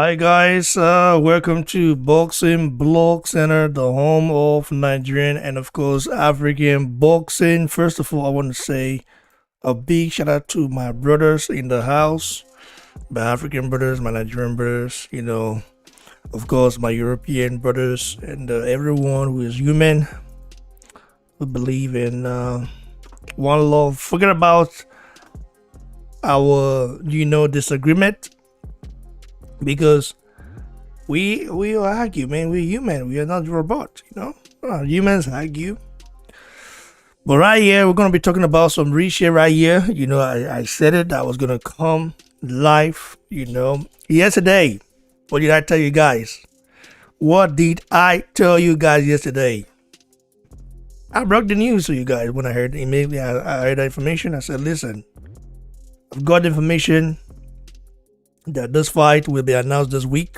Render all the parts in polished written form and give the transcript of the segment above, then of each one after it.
Hi guys, welcome to Boxing Blog Center, the home of Nigerian and of course African boxing. First of all, I want to say a big shout out to my brothers in the house, my African brothers, my Nigerian brothers, of course my European brothers, and everyone who is human, who believe in one love. Forget about our, disagreement because we will argue, man. We're human. We are not robot. Humans argue. But right here, we're gonna be talking about some reshare right here. I said it. I was gonna come live. Yesterday. What did I tell you guys? What did I tell you guys yesterday? I broke the news to you guys when I heard immediately. I heard that information. I said, listen, I've got information that this fight will be announced this week.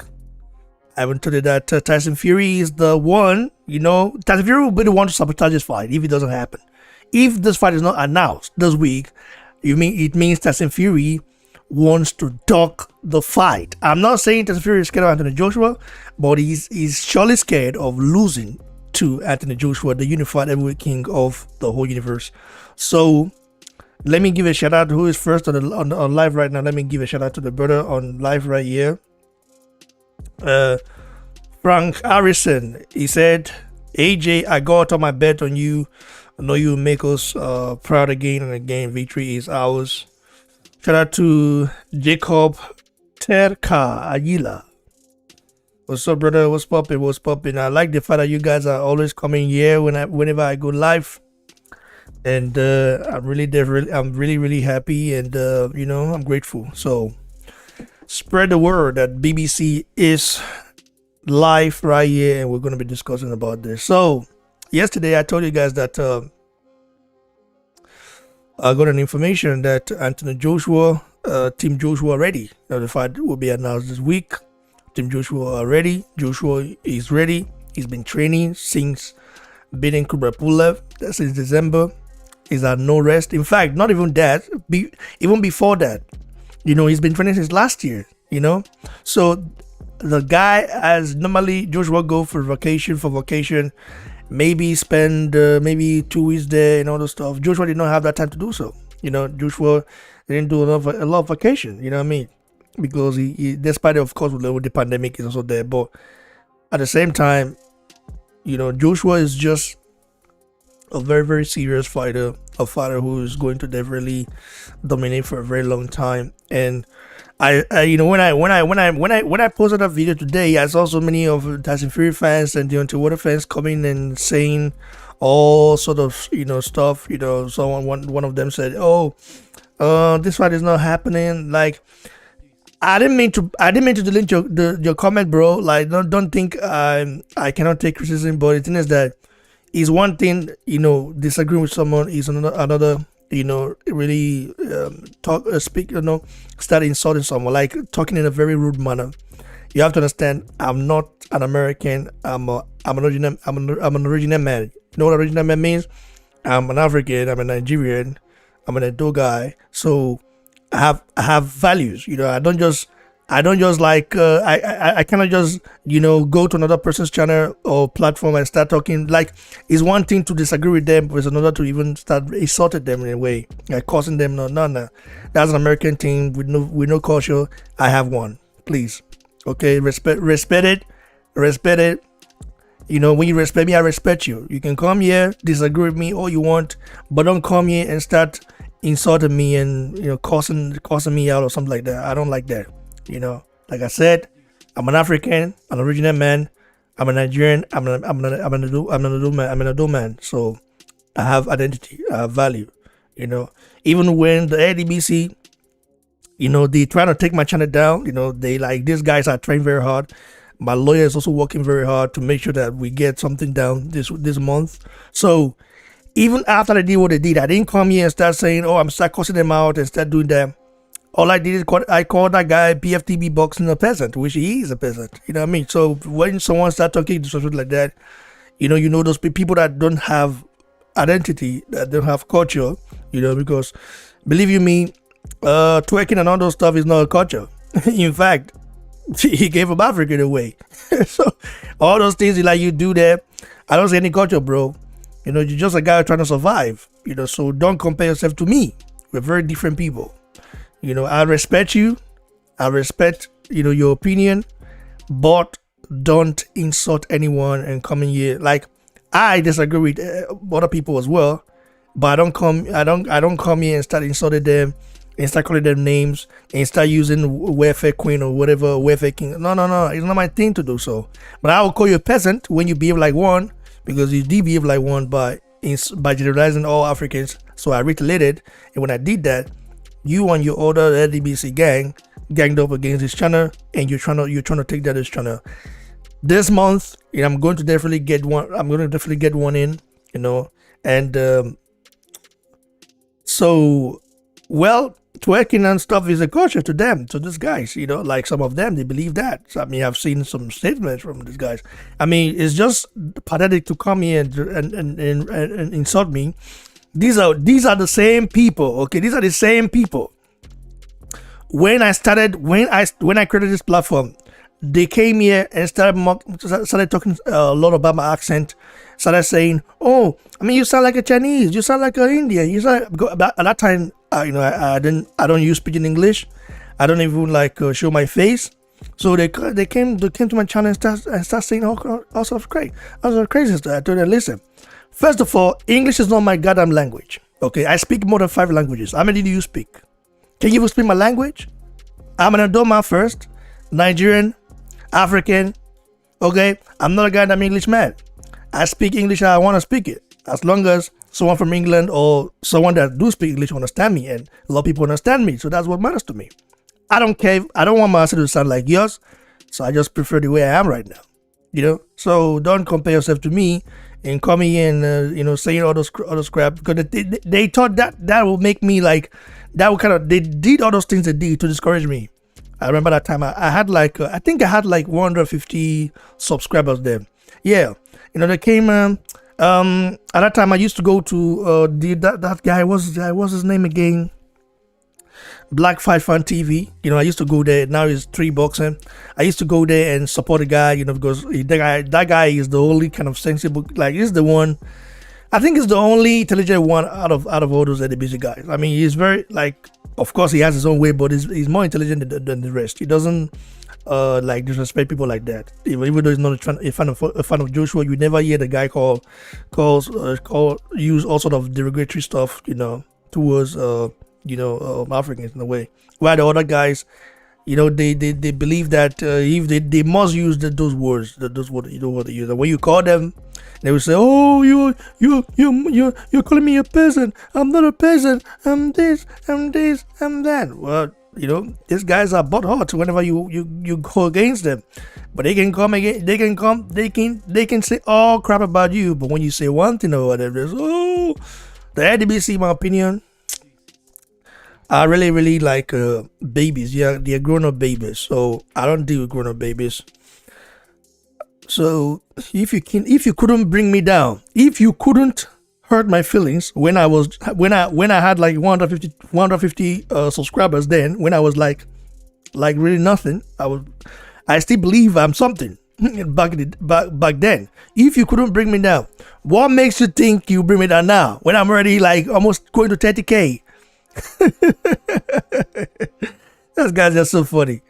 I haven't told you that Tyson Fury is the one. Tyson Fury will be the one to sabotage this fight if it doesn't happen. If this fight is not announced this week, it means Tyson Fury wants to duck the fight. I'm not saying Tyson Fury is scared of Anthony Joshua, but he's surely scared of losing to Anthony Joshua, the unified heavyweight king of the whole universe. So let me give a shout out to who is first on live right now. Let me give a shout out to the brother on live right here. Frank Harrison. He said, AJ, I got on my bet on you. I know you will make us proud again and again. Victory is ours. Shout out to Jacob Terka Aguila. What's up, brother? What's poppin'? What's poppin'? I like the fact that you guys are always coming here whenever I go live. And I'm really happy, and I'm grateful. So spread the word that BBC is live right here, and we're going to be discussing about this. So yesterday I told you guys that I got an information that Anthony Joshua, Team Joshua ready. The fight will be announced this week. Team Joshua are ready. Joshua is ready. He's been training since beating Kubra Pulev. That's since December. He's at no rest. In fact, not even that. Even before that, he's been training since last year. So the guy, as normally Joshua go for vacation, maybe spend maybe 2 weeks there and all the stuff. Joshua did not have that time to do so. Joshua didn't do a lot of vacation. You know what I mean? Because he despite of course with the pandemic is also there, but at the same time, Joshua is just a very, very serious fighter, a fighter who is going to definitely dominate for a very long time. And I when I posted that video today, I saw so many of Tyson Fury fans and Deontay Wilder fans coming and saying all sort of stuff. One of them said, "Oh, this fight is not happening." Like, I didn't mean to delete your comment, bro. Like, don't think I cannot take criticism, but the thing is that is one thing, disagreeing with someone is another, really start insulting someone, like talking in a very rude manner. You have to understand, I'm not an American. I'm an original man. You know what original man means? I'm an African. I'm a Nigerian. I'm an Edo guy. So I have values. I don't just like I cannot just go to another person's channel or platform and start talking. Like, it's one thing to disagree with them, but it's another to even start insulting them in a way, like cursing them. No, that's an American thing with no culture. I have one. Please, okay, respect it. When you respect me, I respect you. You can come here, disagree with me all you want, but don't come here and start insulting me and cursing me out or something like that. I don't like that. Like I said, I'm an African, an original man. I'm a Nigerian. I'm an adult man. So I have identity. I have value. Even when the ldbc, they trying to take my channel down. They like, these guys are trained very hard. My lawyer is also working very hard to make sure that we get something down this month. So even after they did what they did, I didn't come here and start saying, "Oh, I'm start cussing them out," and start doing that. All I did is I called that guy PFTB boxing a peasant, which he is a peasant. You know what I mean? So when someone starts talking to something like that, those people that don't have identity, that don't have culture, because believe you me, twerking and all those stuff is not a culture. In fact, he gave him African away. So all those things like you do there, I don't see any culture, bro. You know, you're just a guy trying to survive. You know, so don't compare yourself to me. We're very different people. You know, I respect you. I respect, you know, your opinion, but don't insult anyone and come in here. Like, I disagree with other people as well, but I don't come here and start insulting them and start calling them names and start using welfare queen or whatever, welfare king. No, it's not my thing to do so. But I will call you a peasant when you behave like one, because you did behave like one by generalizing all Africans. So I retaliated, and when I did that, you and your other ldbc gang ganged up against this channel, and you're trying to take down this channel. This month, you know, I'm going to definitely get one. I'm going to definitely get one in, you know, and so, well, twerking and stuff is a culture to them, to these guys, you know, like some of them, they believe that. So, I mean, I've seen some statements from these guys. I mean, it's just pathetic to come here and insult me. These are the same people, okay? These are the same people. When I created this platform, they came here and started talking a lot about my accent. Started saying, "Oh, I mean, you sound like a Chinese. You sound like an Indian. You sound." At that time, you know, I don't use speaking English. I don't even like show my face. So they came to my channel and start saying all sorts of crazy stuff. I told them, listen. First of all, English is not my goddamn language. Okay, I speak more than 5 languages. How many do you speak? Can you even speak my language? I'm an Adoma first, Nigerian, African. Okay, I'm not a goddamn English man. I speak English how I want to speak it. As long as someone from England or someone that do speak English understand me, and a lot of people understand me, so that's what matters to me. I don't care. I don't want my accent to sound like yours, so I just prefer the way I am right now. You know, so don't compare yourself to me and coming in, you know, saying all those crap, because they thought that would make me like, that would kind of, they did all those things they did to discourage me. I remember that time I had like, I think I had like 150 subscribers then. Yeah, you know, they came, at that time I used to go to, that guy, what's his name again? Black Fight Fan TV. You know, I used to go there. Now it's 3 boxing. I used to go there and support the guy, you know, because that guy is the only kind of sensible, like, he's the one, I think he's the only intelligent one out of all those ldbc guys. I mean, he's very, like, of course he has his own way, but he's more intelligent than the rest. He doesn't like disrespect people like that. Even though he's not a fan of Joshua, you never hear the guy use all sort of derogatory stuff, you know, towards Africans in a way. While the other guys, you know, they believe that if they must use those words, you know what they use. And when you call them, they will say, "Oh, you're calling me a peasant. I'm not a peasant. I'm this, I'm that." Well, you know, these guys are butt hot whenever you go against them. But they can come again. They can say all crap about you. But when you say one thing or whatever, the ldbc, in my opinion, I really like babies. Yeah, they're grown-up babies. So I don't deal with grown-up babies. So if you couldn't bring me down, if you couldn't hurt my feelings when I had like 150 subscribers, then when I was like really nothing, I still believe I'm something back then. If you couldn't bring me down, what makes you think you bring me down now when I'm already like almost going to 30K? Those guys are so funny.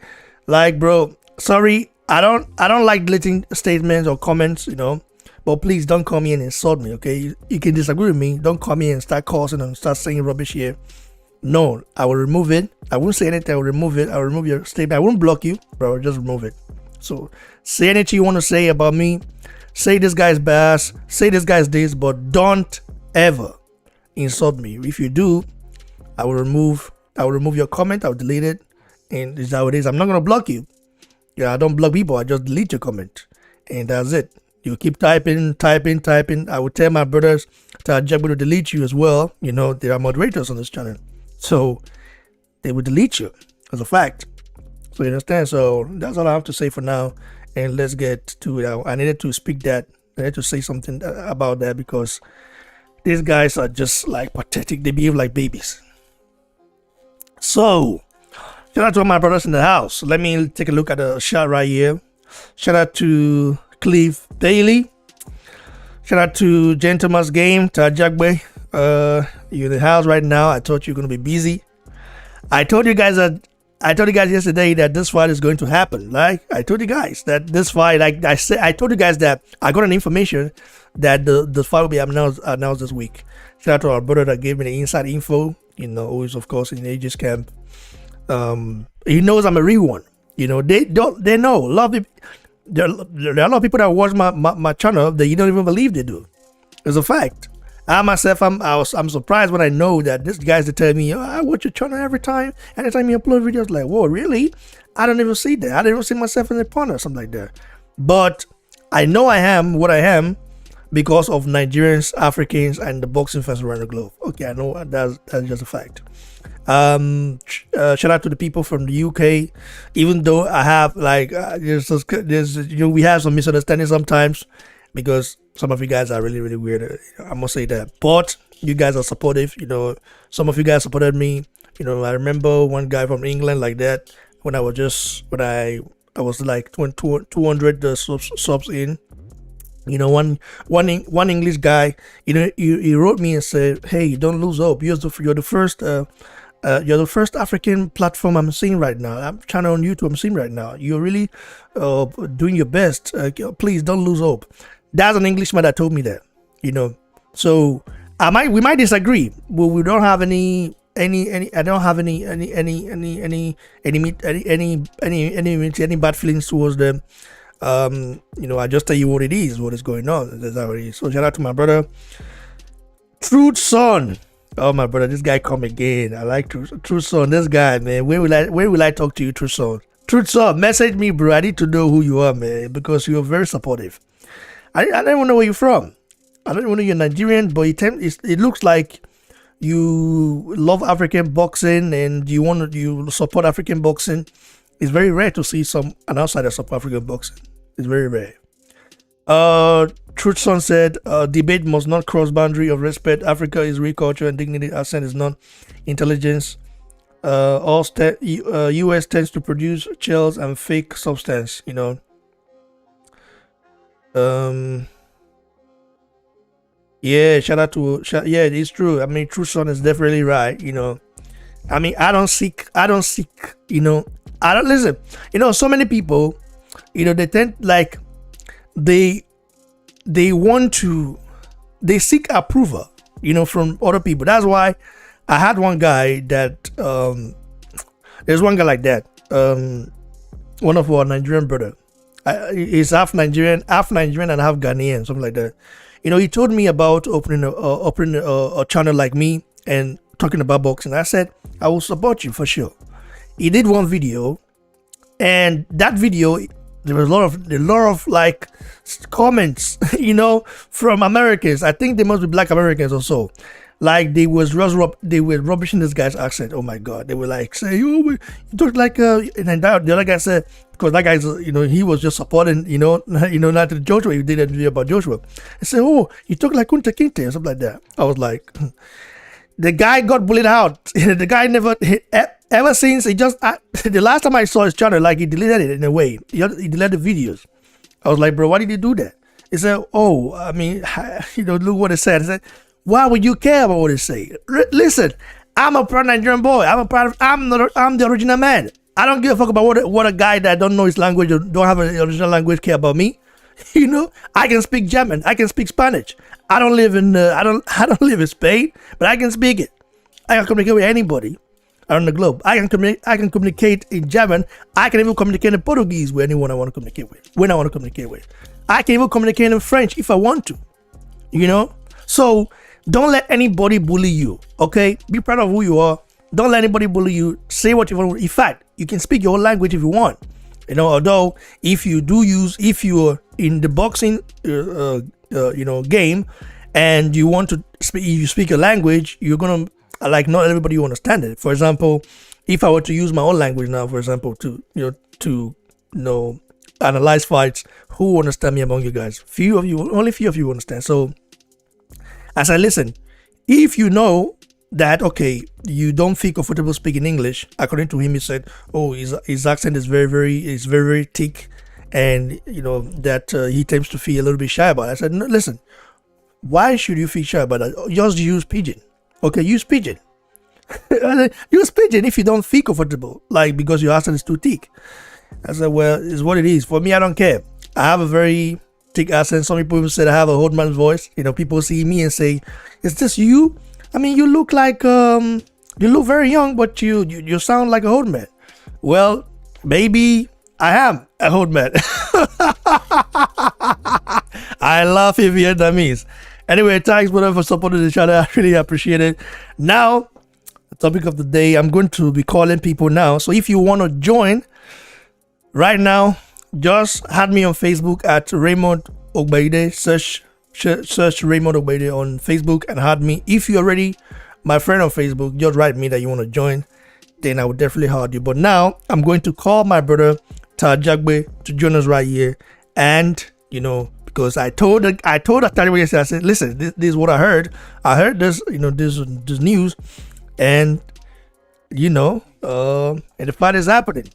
Like, bro, sorry, I don't like deleting statements or comments, you know, but please don't come here and insult me, okay? You can disagree with me. Don't come here and start cursing and start saying rubbish here. No, I will remove it. I won't say anything. I will remove it. I will remove your statement. I won't block you, but I will just remove it. So say anything you want to say about me. Say this guy's bass. Say this guy's this, but don't ever insult me. If you do, I will remove your comment. I'll delete it, and this is how it is. I'm not gonna block you. Yeah, I don't block people. I just delete your comment, and that's it. You keep typing. I will tell my brothers to delete you as well. You know, there are moderators on this channel, so they will delete you as a fact. So you understand? So that's all I have to say for now, and let's get to it. I needed to speak that. I needed to say something about that because these guys are just like pathetic. They behave like babies. So Shout out to all my brothers in the house. Let me take a look at the shot right here. Shout out to Cliff Daly. Shout out to Gentleman's Game, Tajagbe. You're in the house right now. I thought you're gonna be busy. I told you guys yesterday that this fight is going to happen. Like I told you guys that this fight, like I told you guys that I got an information that the fight will be announced this week. Shout out to our brother that gave me the inside info. You know, who is of course in Aegis camp. He knows I'm a real one. You know, they know. There are a lot of people that watch my channel that you don't even believe they do. It's a fact. I myself, I'm surprised when I know that this guy's to tell me, oh, I watch your channel every time. Anytime you upload videos, like, whoa, really? I don't even see that. I don't even see myself in the corner or something like that. But I know I am what I am because of Nigerians, Africans, and the boxing fans around the globe. Okay, I know that's just a fact. Shout out to the people from the UK. Even though I have like there's we have some misunderstandings sometimes because some of you guys are really really weird. I must say that, but you guys are supportive. You know, some of you guys supported me. You know, I remember one guy from England like that when I was like 200 subs in. You know, one English guy. You know, he wrote me and said, "Hey, don't lose hope. You're the first." You're the first African platform I'm seeing right now. I'm channel on YouTube I'm seeing right now. You're really doing your best. Please don't lose hope. That's an Englishman that told me that. You know, so we might disagree, but we don't have any. I don't have any bad feelings towards them. You know, I just tell you what it is, what is going on. That's how it is. So shout out to my brother, trueson. Oh my brother, this guy come again. I like trueson. This guy, man. Where will I talk to you, trueson? Trueson, message me, bro. I need to know who you are, man, because you are very supportive. I don't even know where you're from. I don't even know you're Nigerian, but it looks like you love African boxing and you support African boxing. It's very rare to see an outsider support African boxing. It's very rare. Truthson said, debate must not cross boundary of respect. Africa is real culture and dignity. Accent is not intelligence. US tends to produce shells and fake substance, you know. Yeah, shout out to yeah, it's true. I mean, Trueson is definitely right, you know. I mean, I don't seek, you know, I don't listen. You know, so many people, you know, they tend like they seek approval, you know, from other people. That's why I had one guy that there's one guy like that, one of our Nigerian brother. He's half Nigerian and half Ghanaian, something like that. You know, he told me about opening a channel like me and talking about boxing. I said I will support you for sure. He did one video, and that video, there was a lot of like comments, you know, from Americans. I think they must be black Americans or so. Like they were rubbishing this guy's accent. Oh my God! They were like, "Say you talk like," and the other guy said, because that guy's, you know, he was just supporting, you know, not to Joshua. He did a video about Joshua. I said, "Oh, you talk like Kunta Kinte," or something like that. I was like, the guy got bullied out. The guy never ever since. He just the last time I saw his channel, like he deleted it in a way. He deleted the videos. I was like, bro, why did he do that? He said, "Oh, I mean, you know, look what it said." I said, why would you care about what they say? Listen, I'm a proud Nigerian boy. I'm the original man. I don't give a fuck about what a guy that don't know his language or don't have an original language care about me. You know, I can speak German. I can speak Spanish. I don't live in live in Spain, but I can speak it. I can communicate with anybody around the globe. I can communicate in German. I can even communicate in Portuguese with anyone I want to communicate with. When I want to communicate with, I can even communicate in French if I want to. You know, so. Don't let anybody bully you, okay? Be proud of who you are. Don't let anybody bully you. Say what you want. In fact, you can speak your own language if you want. You know, although if you're in the boxing, you know, game, and you want to speak your language, you're gonna like not everybody will understand it. For example, if I were to use my own language now, for example, to analyze fights, who will understand me among you guys? Only few of you understand. So. I said, listen, if you know that okay, you don't feel comfortable speaking English. According to him, he said, "Oh, his accent is very thick, and that he tends to feel a little bit shy about it." I said, "No, listen, why should you feel shy about that? Just use pidgin. Okay, use pidgin. Use pidgin if you don't feel comfortable, like because your accent is too thick." I said, "Well, it's what it is. For me, I don't care. I have a very thick accent. Some people even said I have a old man's voice. People see me and say, "Is this you? I mean, you look like you look very young, but you sound like a old man." Well, maybe I am a old man. I love you, Vietnamese. Anyway, thanks, brother, for supporting the channel. I really appreciate it. Now, the topic of the day, I'm going to be calling people now. So if you want to join right now, just add me on Facebook at Raymond Ogbaide. Search Raymond Ogbaide on Facebook and add me. If you're already my friend on Facebook, just write me that you want to join. Then I will definitely add you. But now I'm going to call my brother Tajagbe to join us right here. And because I told Tajagbe yesterday, I said, "Listen, this is what I heard. I heard this, this news, and and the fight is happening."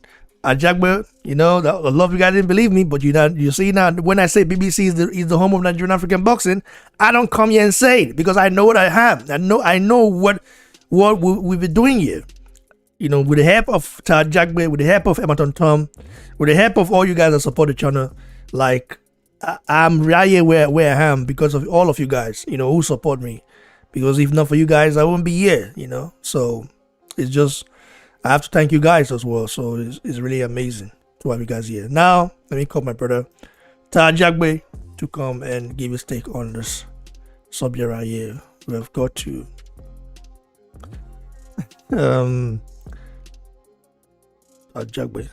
Ajagbe, I love you guys didn't believe me, but you see now when I say BBC is the home of Nigerian African boxing, I don't come here and say it because I know what I have. I know what we've been doing here. With the help of Tajagbe, with the help of Emerton Tom, with the help of all you guys that support the channel, like I'm right here where I am because of all of you guys, who support me. Because if not for you guys, I wouldn't be here, So it's just I have to thank you guys as well. So it's really amazing to have you guys here. Now, let me call my brother Tajagbe to come and give his take on this subject right here. We have got to Tajagbe.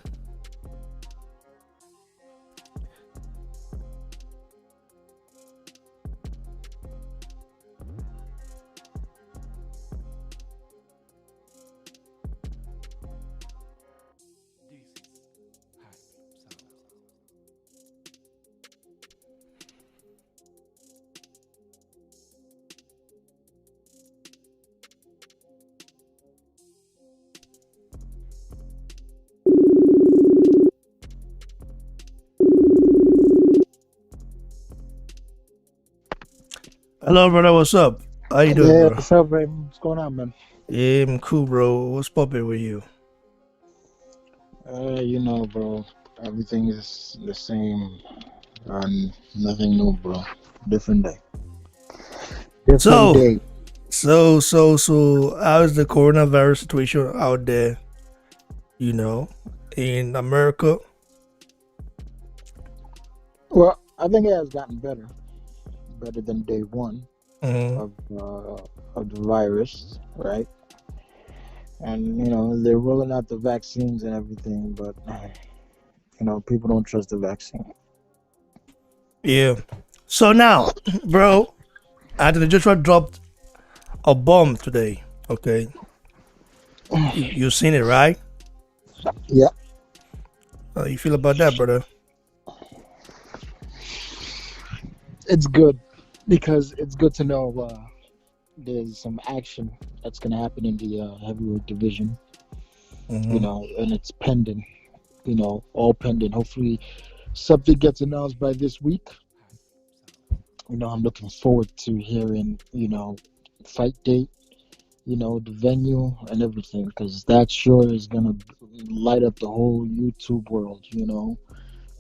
Hello, brother. What's up? How you doing, bro? What's up, Ibrahim? What's going on, man? Yeah, I'm cool, bro. What's poppin' with you? Bro, everything is the same and nothing new, bro. Different day. So, how is the coronavirus situation out there, in America? Well, I think it has gotten better than day one of the virus, right? And they're rolling out the vaccines and everything, but people don't trust the vaccine. Yeah. So now, bro, Anthony Joshua dropped a bomb today. Okay, you seen it, right? Yeah. How you feel about that, brother? It's good because it's good to know there's some action that's going to happen in the heavyweight division, and it's pending, all pending. Hopefully something gets announced by this week. I'm looking forward to hearing, fight date, the venue and everything, because that sure is going to light up the whole YouTube world,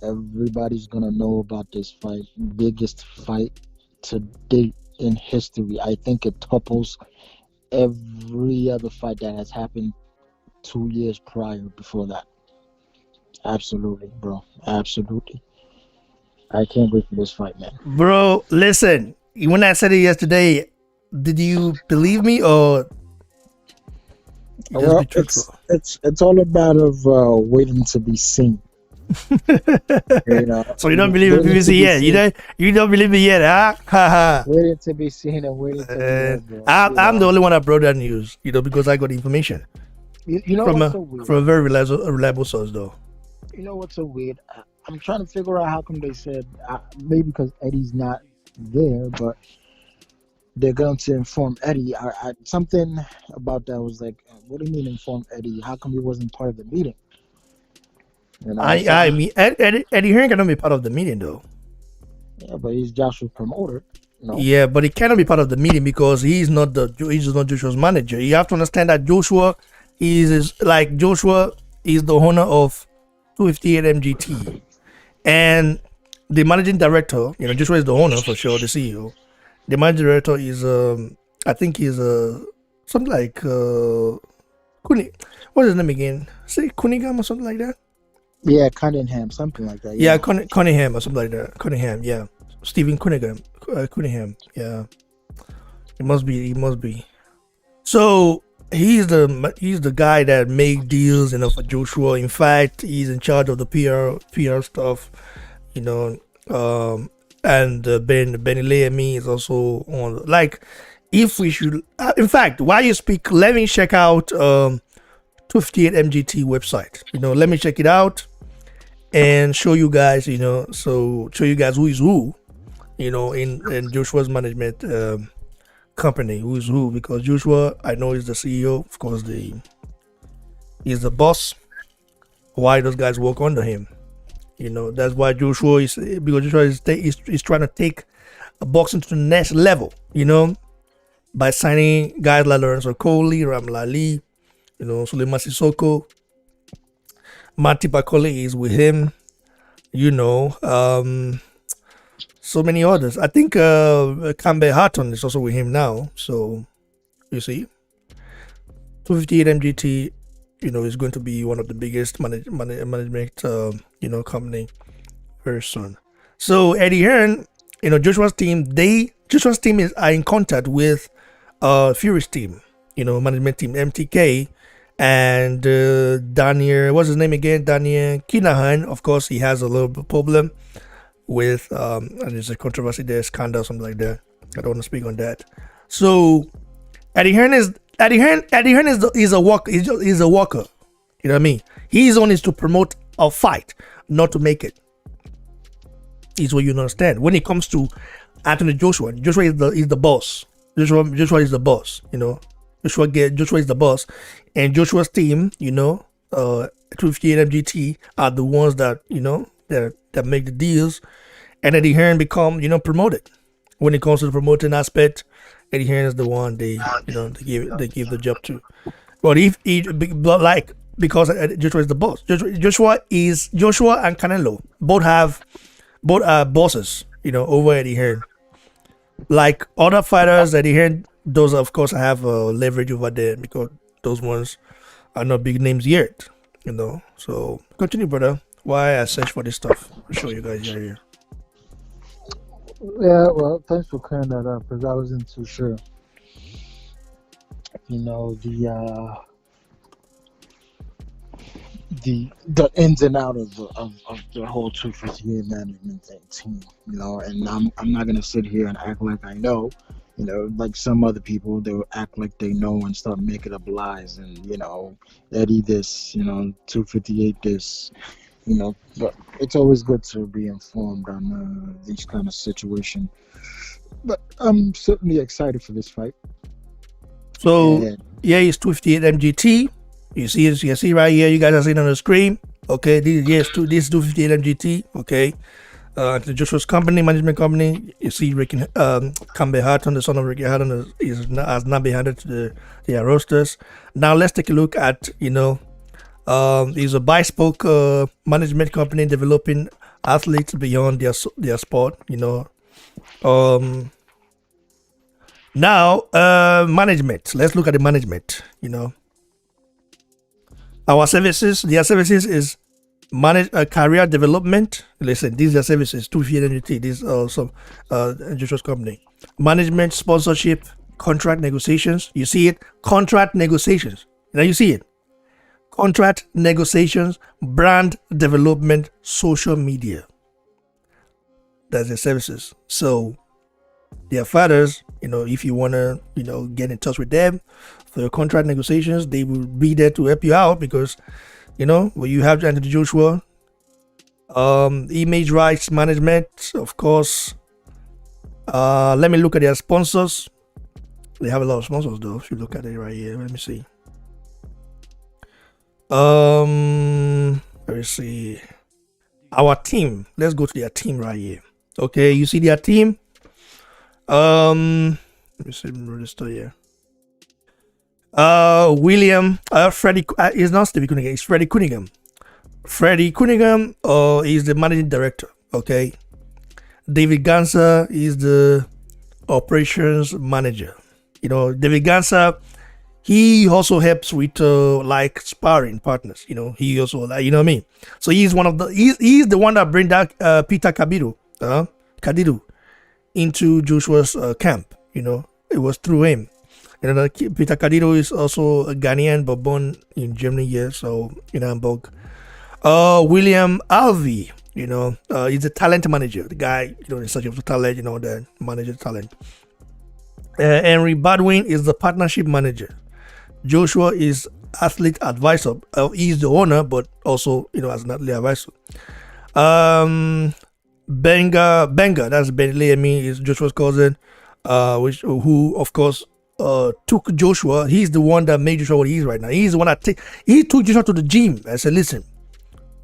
Everybody's going to know about this fight, biggest fight to date in history. I think it topples every other fight that has happened 2 years prior before that. Absolutely, bro. Absolutely. I can't wait for this fight, man. Bro, listen. When I said it yesterday, did you believe me or? Well, it's all about waiting to be seen. So you don't believe in BBC yet? You don't believe me yet, huh? Waiting to be seen and waiting to be heard, I'm the only one that brought that news, because I got information. From a very reliable source, though. You know what's so weird? I'm trying to figure out how come they said maybe because Eddie's not there, but they're going to inform Eddie. Something about that was like, what do you mean inform Eddie? How come he wasn't part of the meeting? You know, I mean, Eddie Hearn cannot be part of the meeting though. yeah, but he's Joshua's promoter. No. Yeah, but he cannot be part of the meeting because he's not Joshua's manager. You have to understand that Joshua Joshua is the owner of 258 MGT, and the managing director. Joshua is the owner for sure, the CEO. The managing director is I think he's something like what's his name again? Say Cunningham or something like that. Yeah, Cunningham, something like that. Yeah, Cunningham or something like that. Cunningham, yeah. Stephen Cunningham. Cunningham, yeah. He must be. So he's the guy that make deals, for Joshua. In fact, he's in charge of the PR stuff, and Benny Leamy is also on. Like, if we should, in fact, while you speak, let me check out 258 MGT website. Let me check it out and show you guys. Show you guys who is who. In Joshua's management company, who is who, because Joshua, I know, is the CEO, of course, he's the boss. Why those guys work under him? That's why Joshua is trying to take a boxing to the next level, by signing guys like Lorenzo Coley, Ramlali, Suleiman Sissoko, Mati Bakole is with him, so many others. I think Cambe Hatton is also with him now. So you see, 258 MGT, is going to be one of the biggest management, company very soon. So Eddie Hearn, Joshua's team, are in contact with Fury's team, management team, MTK, and Daniel, what's his name again? Daniel Kinahan. Of course, he has a little bit problem with and there's a controversy there, scandal, something like that. I don't want to speak on that. So Eddie Hearn is a worker. He's a worker. You know what I mean? His own is to promote a fight, not to make it. Is what you understand. When it comes to Anthony Joshua is the boss. Joshua is the boss. Joshua is the boss, and Joshua's team, 258 MGT, are the ones that that make the deals, and Eddie Hearn become promoted. When it comes to the promoting aspect, Eddie Hearn is the one they give the job to. But because Joshua is the boss, Joshua and Canelo both are bosses, over Eddie Hearn. Like other fighters, Eddie Hearn, those of course have leverage over there because those ones are not big names yet, So continue, brother. Why I search for this stuff? I'll show you guys here. Yeah, well, thanks for clearing that up because I wasn't too sure. The ins and out of the whole 258 management team, and I'm not gonna sit here and act like I know, like some other people, they'll act like they know and start making up lies and Eddie this, 258 this. But it's always good to be informed on these kind of situations. But I'm certainly excited for this fight. So it's 258 MGT. You see right here. You guys are seeing on the screen. Okay, this 258 MGT. Okay, the Joshua's company, management company. You see, Cambe Hatton, the son of Ricky Hatton, has now been handed to their rosters. Now let's take a look at is a bespoke management company developing athletes beyond their sport. Now management. Let's look at the management. Our services. Their services is career development. Listen, these are services. 258 MGT. These are some Joshua's company. Management, sponsorship, contract negotiations. You see it. Contract negotiations. Now you see it. Contract negotiations, brand development, social media. That's their services. So their fathers, if you want to, get in touch with them for your contract negotiations, they will be there to help you out because, when you have Anthony Joshua, image rights management, of course. Let me look at their sponsors. They have a lot of sponsors though. If you look at it right here, let me see. Let me see. Our team. Let's go to their team right here. Okay, you see their team. Let me see register here. William, Freddie, it's not Stevie Cunningham, it's Freddie Cunningham. Freddie Cunningham is the managing director. Okay, David Ganser is the operations manager. You know, David Ganser, he also helps with like sparring partners. You know, he also you know what I mean. So he's one of the he's the one that bring that Peter Kadidu into Joshua's camp. You know, it was through him. You know, Peter Kadidu is also a Ghanaian but born in Germany here, so in Hamburg. William Alvey, you know, he's a talent manager, the guy, you know, in search of talent, you know, the manager talent. Henry Badwin is the partnership manager. Joshua is athlete advisor. He's the owner, but also, you know, as an athlete advisor. Benga, that's Ben Leamy, is Joshua's cousin, who of course took Joshua. He's the one that made Joshua what he is right now. He's the one that he took Joshua to the gym and said, listen,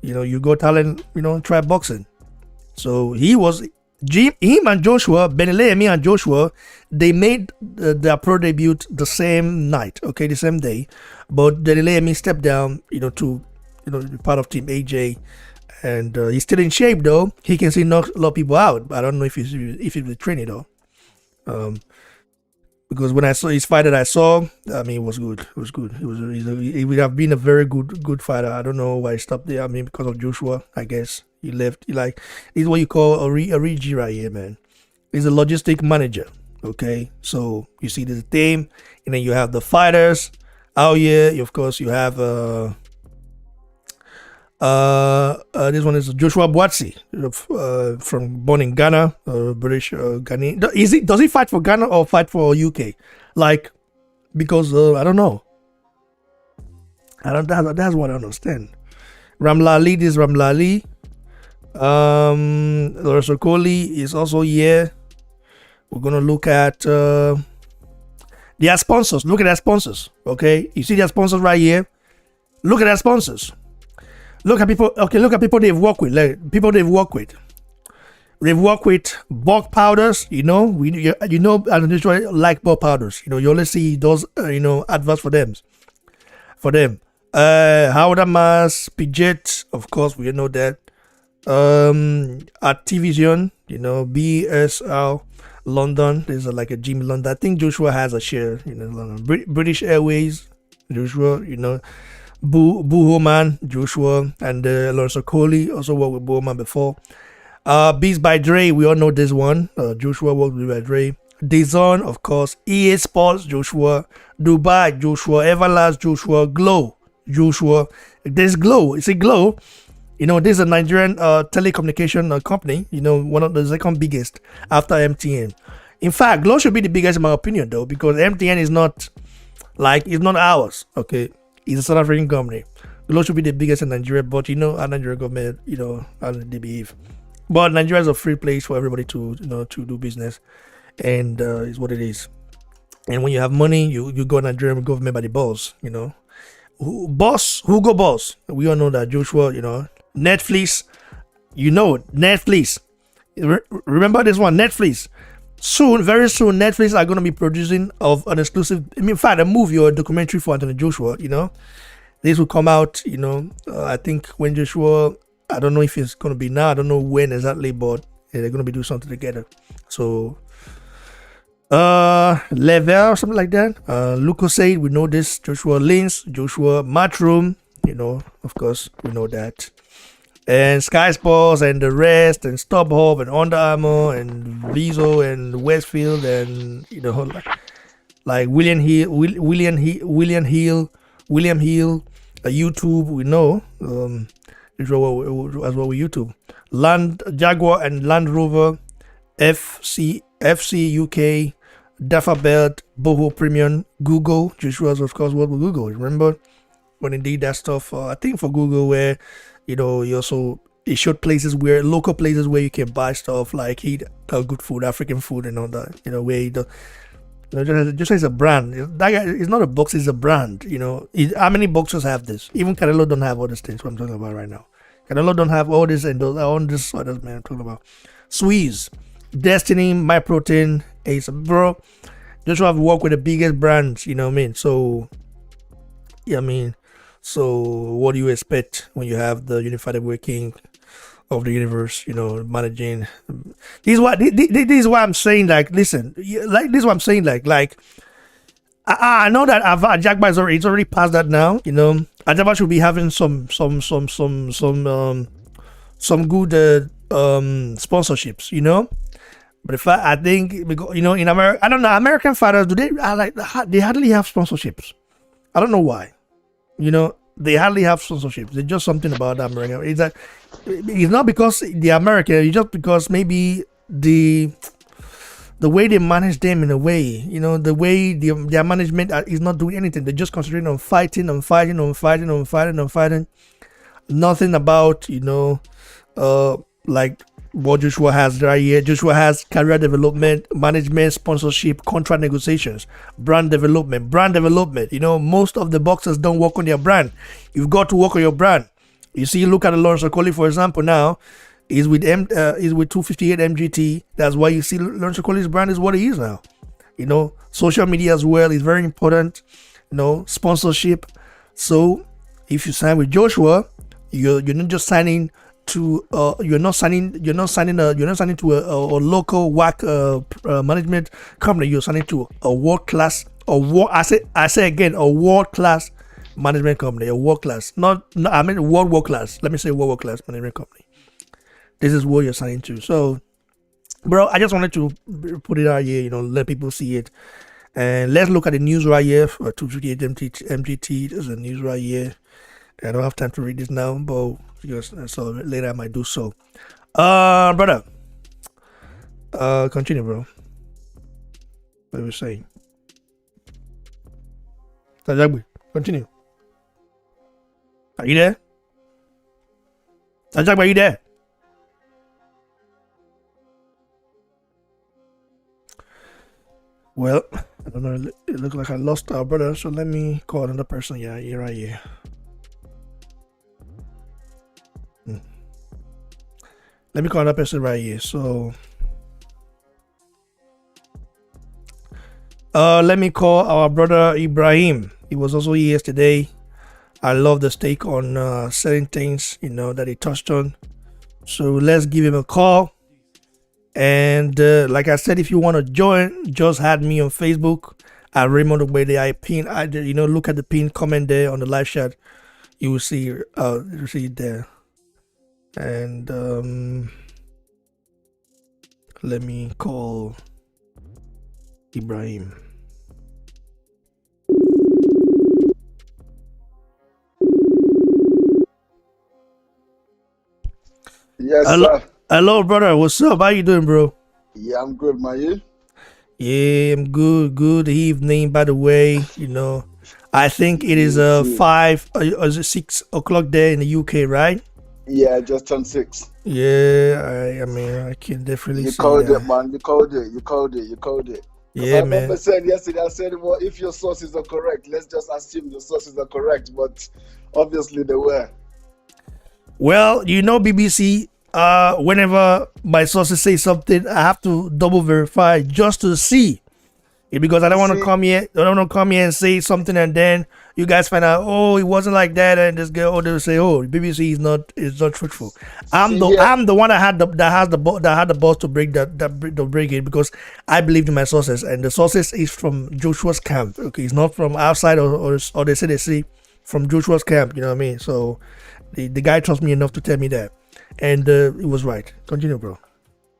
you know, you got talent, you know, try boxing. So him and Joshua, Benelemi and Joshua, they made their pro debut the same night, okay, the same day. But Benelemi stepped down, you know, to, you know, be part of Team AJ. And he's still in shape though. He can still knock a lot of people out. But I don't know if he's training though. Because when I saw his fight that I saw, I mean, it was good. It was good. He would have been a very good fighter. I don't know why he stopped there. I mean, because of Joshua, I guess. He left. He's what you call a Regi right here, man. He's a logistic manager. Okay, so you see the team, and then you have the fighters out here. Of course, you have this one is Joshua Boatsi, born in Ghana, British Ghanaian. Does he fight for Ghana or fight for UK? Like, because I don't know. That's what I understand. Ramlali, this is Ramlali. Lorenzo Coley is also here. We're gonna look at their sponsors. Look at their sponsors. Okay, you see their sponsors right here. Look at their sponsors. Look at people. Okay, look at people they've worked with. They've worked with bulk powders. You know, and usually like bulk powders. You know, you only see those adverts for them. Howard Amas, Pidget, of course, we know that. Activision, you know, BSL London. There's like a gym in London. I think Joshua has a share, you know, London. British Airways, Joshua, you know. Buhoman, Joshua, and Lorenzo Coley also worked with Buhoman before. Beats by Dre, we all know this one. Joshua worked with by Dre. DAZN, of course. EA Sports, Joshua. Dubai, Joshua. Everlast, Joshua. Glow, Joshua. There's Glow. It's a Glow. You know, this is a Nigerian telecommunication company. You know, one of the second biggest after MTN. In fact, Glow should be the biggest in my opinion, though, because MTN is not it's not ours. Okay. It's a South African company. Glow should be the biggest in Nigeria, but you know, our Nigerian government, you know, how they behave. But Nigeria is a free place for everybody to, you know, to do business, and it's what it is. And when you have money, you go Nigerian government by the balls, you know. Who go boss? We all know that Joshua, you know, Netflix, you know, Netflix. Remember this one, Netflix. Soon, very soon, Netflix are going to be producing of an exclusive, in fact, a movie or a documentary for Anthony Joshua, you know. This will come out, you know, I think when Joshua, I don't know if it's going to be now, I don't know when exactly, but they're going to be doing something together. So, Level or something like that. Lucozade, we know this. Joshua Lins, Joshua Matchroom, you know, of course, we know that. And Sky Sports and the rest, and StubHub and Under Armour and Viso and Westfield, and you know, like William Hill, YouTube, we know, as well with YouTube, Jaguar and Land Rover, FC UK, Dafabelt, Boho Premium, Google. Joshua's of course worked with Google. Remember when he did that stuff? I think for Google, where you know, it showed local places where you can buy stuff like eat good food, African food and all that. You know, where Joshua is a brand. That guy is not a box; it's a brand. How many boxers have this? Even Canelo don't have all these things. What I'm talking about right now. Canelo don't have all this and all this others. Man, I'm talking about. Squeeze, Destiny, My Protein, Ace, bro. Joshua have worked with the biggest brands. You know what I mean? So, yeah, I mean, so what do you expect when you have the unified heavyweight king of the universe, managing? This is why I'm saying, like, listen, like, this is what I'm saying, like, I know that Jagba it's already past that now, Ajaba should be having some good sponsorships, but if I think, because, in America, I don't know, American fighters, they hardly have sponsorships. I don't know why, they hardly have sponsorships. There's just something about America. It's not because they're American. It's just because maybe the way they manage them in a way, the way their management is not doing anything. They're just concentrating on fighting. Nothing about, like what Joshua has right here. Joshua has career development, management, sponsorship, contract negotiations, brand development. Most of the boxers don't work on their brand. You've got to work on your brand. You see, look at Lawrence Okoli, for example. Now he's with 258 MGT. That's why you see Lawrence Okoli's brand is what it is now. Social media as well is very important. Sponsorship. So if you sign with Joshua, you're not just signing to you're not signing to a local whack management company. You're signing to a world class, I say again, a world class management company, a world class, world class. Let me say world class management company. This is what you're signing to. So, bro, I just wanted to put it out here, let people see it. And let's look at the news right here for 258 MGT. There's a news right here. I don't have time to read this now, but so later I might do so. Brother, continue, bro. What were you saying? Tajagbe, continue. Are you there? Tajagbe, are you there? Well, I don't know. It looks like I lost our brother, so let me call another person. Yeah, you're right here. Let me call another person right here. So, let me call our brother Ibrahim. He was also here yesterday. I love the take on certain things, that he touched on. So let's give him a call. And like I said, if you want to join, just add me on Facebook at Raymond Ogbede. Look at the pinned comment there on the live chat. You will see it there. And let me call Ibrahim. Yes, sir. Hello, brother. What's up? How you doing, bro? Yeah, I'm good, man. You? Yeah, I'm good. Good evening, by the way. I think it is 5 or is it 6 o'clock there in the UK, right? Yeah, just turned 6. Yeah, I mean, I can definitely see called that. it, man. You called it. Yeah, I man. remember saying yesterday, I said, well, if your sources are correct, let's just assume your sources are correct. But obviously they were. Well, BBC, whenever my sources say something, I have to double verify just to see. Because I don't want to come here. I don't want to come here and say something, and then you guys find out, oh, it wasn't like that, and this girl, they'll say, oh, BBC is not truthful. I'm the one that had the balls to break to break it, because I believed in my sources, and the sources is from Joshua's camp. Okay, it's not from outside or they say from Joshua's camp. You know what I mean? So the guy trusts me enough to tell me that, and it was right. Continue, bro.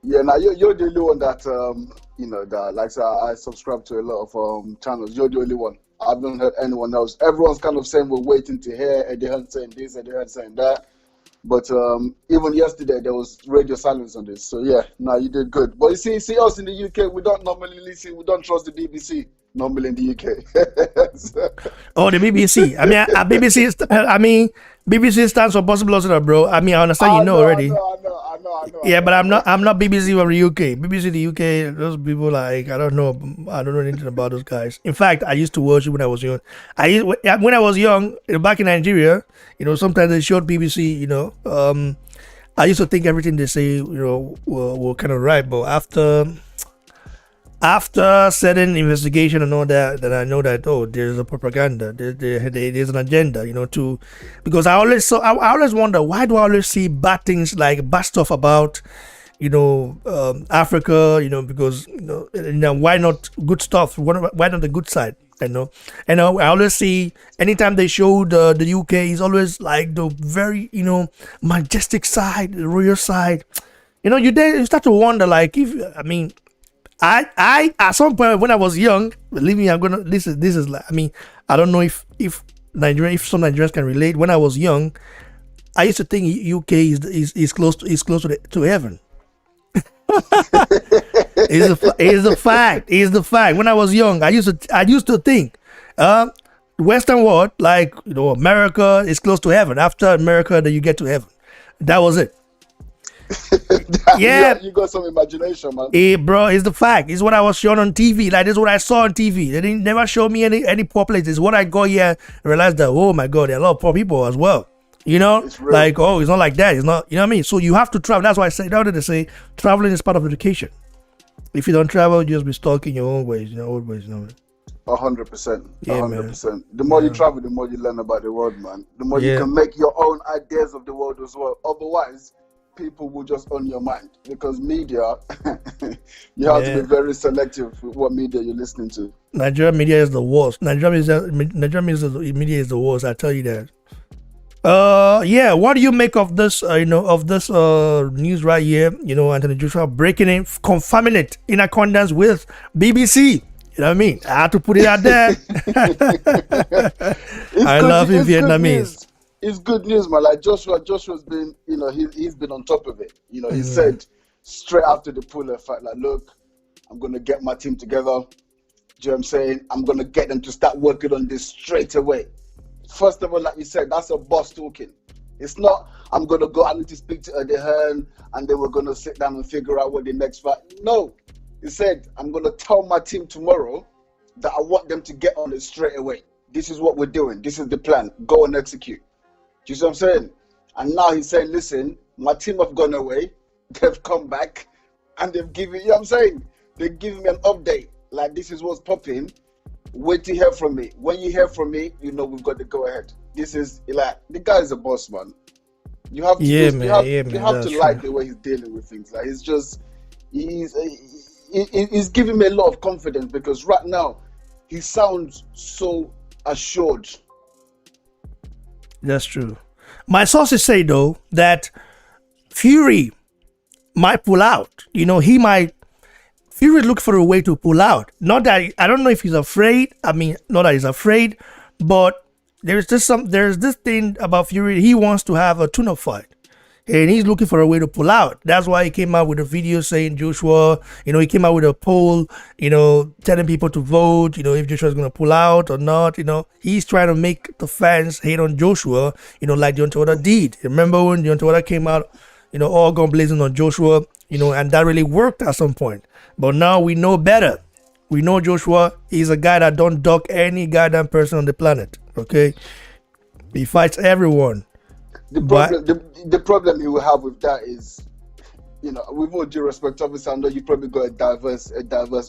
Yeah, now you're the only one that that like I subscribe to a lot of channels. You're the only one. I haven't heard anyone else. Everyone's kind of saying we're waiting to hear Eddie Hearn saying this, Eddie Hearn saying that. But even yesterday there was radio silence on this. So yeah, now you did good. But you see us in the UK, we don't normally listen. We don't trust the BBC normally in the UK. Oh, the BBC. I mean, BBC stands for possible loss, bro. I mean, I understand. I know already. I Yeah, but I'm not BBC from the UK. BBC the UK, those people like I don't know anything about those guys. In fact, I used to watch it when I was young. When I was young, back in Nigeria, sometimes they showed BBC. I used to think everything they say, were kind of right, but after certain investigation and all that, then I know that there's a propaganda, there's an agenda, because I always wonder, why do I always see bad things, like bad stuff about Africa, because why not good stuff? Why not the good side? And I always see anytime they show the UK, is always like the very majestic side, the royal side. You start to wonder, like, I at some point when I was young, believe me, this is like, I don't know if some Nigerians can relate. When I was young, I used to think UK is close to heaven. Is the fact. When I was young, I used to think, Western world, like America is close to heaven. After America, then you get to heaven. That was it. Yeah, you got some imagination, man. Bro, it's the fact. It's what I was shown on TV. Like, this is what I saw on TV. They didn't never show me any poor places. When I got here, I realized that, oh my God, there are a lot of poor people as well. Like, it's not like that. It's not, you know what I mean? So you have to travel. That's why they say traveling is part of education. If you don't travel, you just be stuck in your own ways, old ways, 100%. Yeah, 100%. man. The more you travel, the more you learn about the world, man. The more you can make your own ideas of the world as well. Otherwise, people will just own your mind, because media, you have to be very selective with what media you're listening to. Nigerian media is the worst. Nigerian media is the worst. I tell you that. What do you make of this? News right here. Anthony Joshua breaking in, confirming it in accordance with BBC. You know what I mean? I had to put it out there. I love him Vietnamese. It's good news, man. Like Joshua's been, he's been on top of it. He said straight after the Puller fight, like, look, I'm gonna get my team together. Do you know what I'm saying? I'm gonna get them to start working on this straight away. First of all, like you said, that's a boss talking. It's not, I need to speak to Eddie Hearn, and then we're gonna sit down and figure out what the next fight. No, he said, I'm gonna tell my team tomorrow that I want them to get on it straight away. This is what we're doing. This is the plan. Go and execute. Do you see what I'm saying? And now he's saying, listen, my team have gone away, they've come back, and they've given, you know what I'm saying? They're giving me an update. Like, this is what's popping. Wait to hear from me. When you hear from me, we've got to go ahead. This is, like, the guy is a boss, man. You have to, you have to like the way he's dealing with things. Like, it's just, he's giving me a lot of confidence, because right now, he sounds so assured. That's true. My sources say, though, that Fury might pull out. Fury look for a way to pull out. Not that, I don't know if he's afraid. Not that he's afraid, but there's this thing about Fury. He wants to have a tune-up fight, and he's looking for a way to pull out. That's why he came out with a video saying Joshua, he came out with a poll, telling people to vote, if Joshua's going to pull out or not. He's trying to make the fans hate on Joshua, like Deontay Wilder did. Remember when Deontay Wilder came out, all gone blazing on Joshua, and that really worked at some point. But now we know better. We know Joshua is a guy that don't duck any goddamn person on the planet. Okay, he fights everyone. The problem he will have with that is, with all due respect, obviously I know you probably got a diverse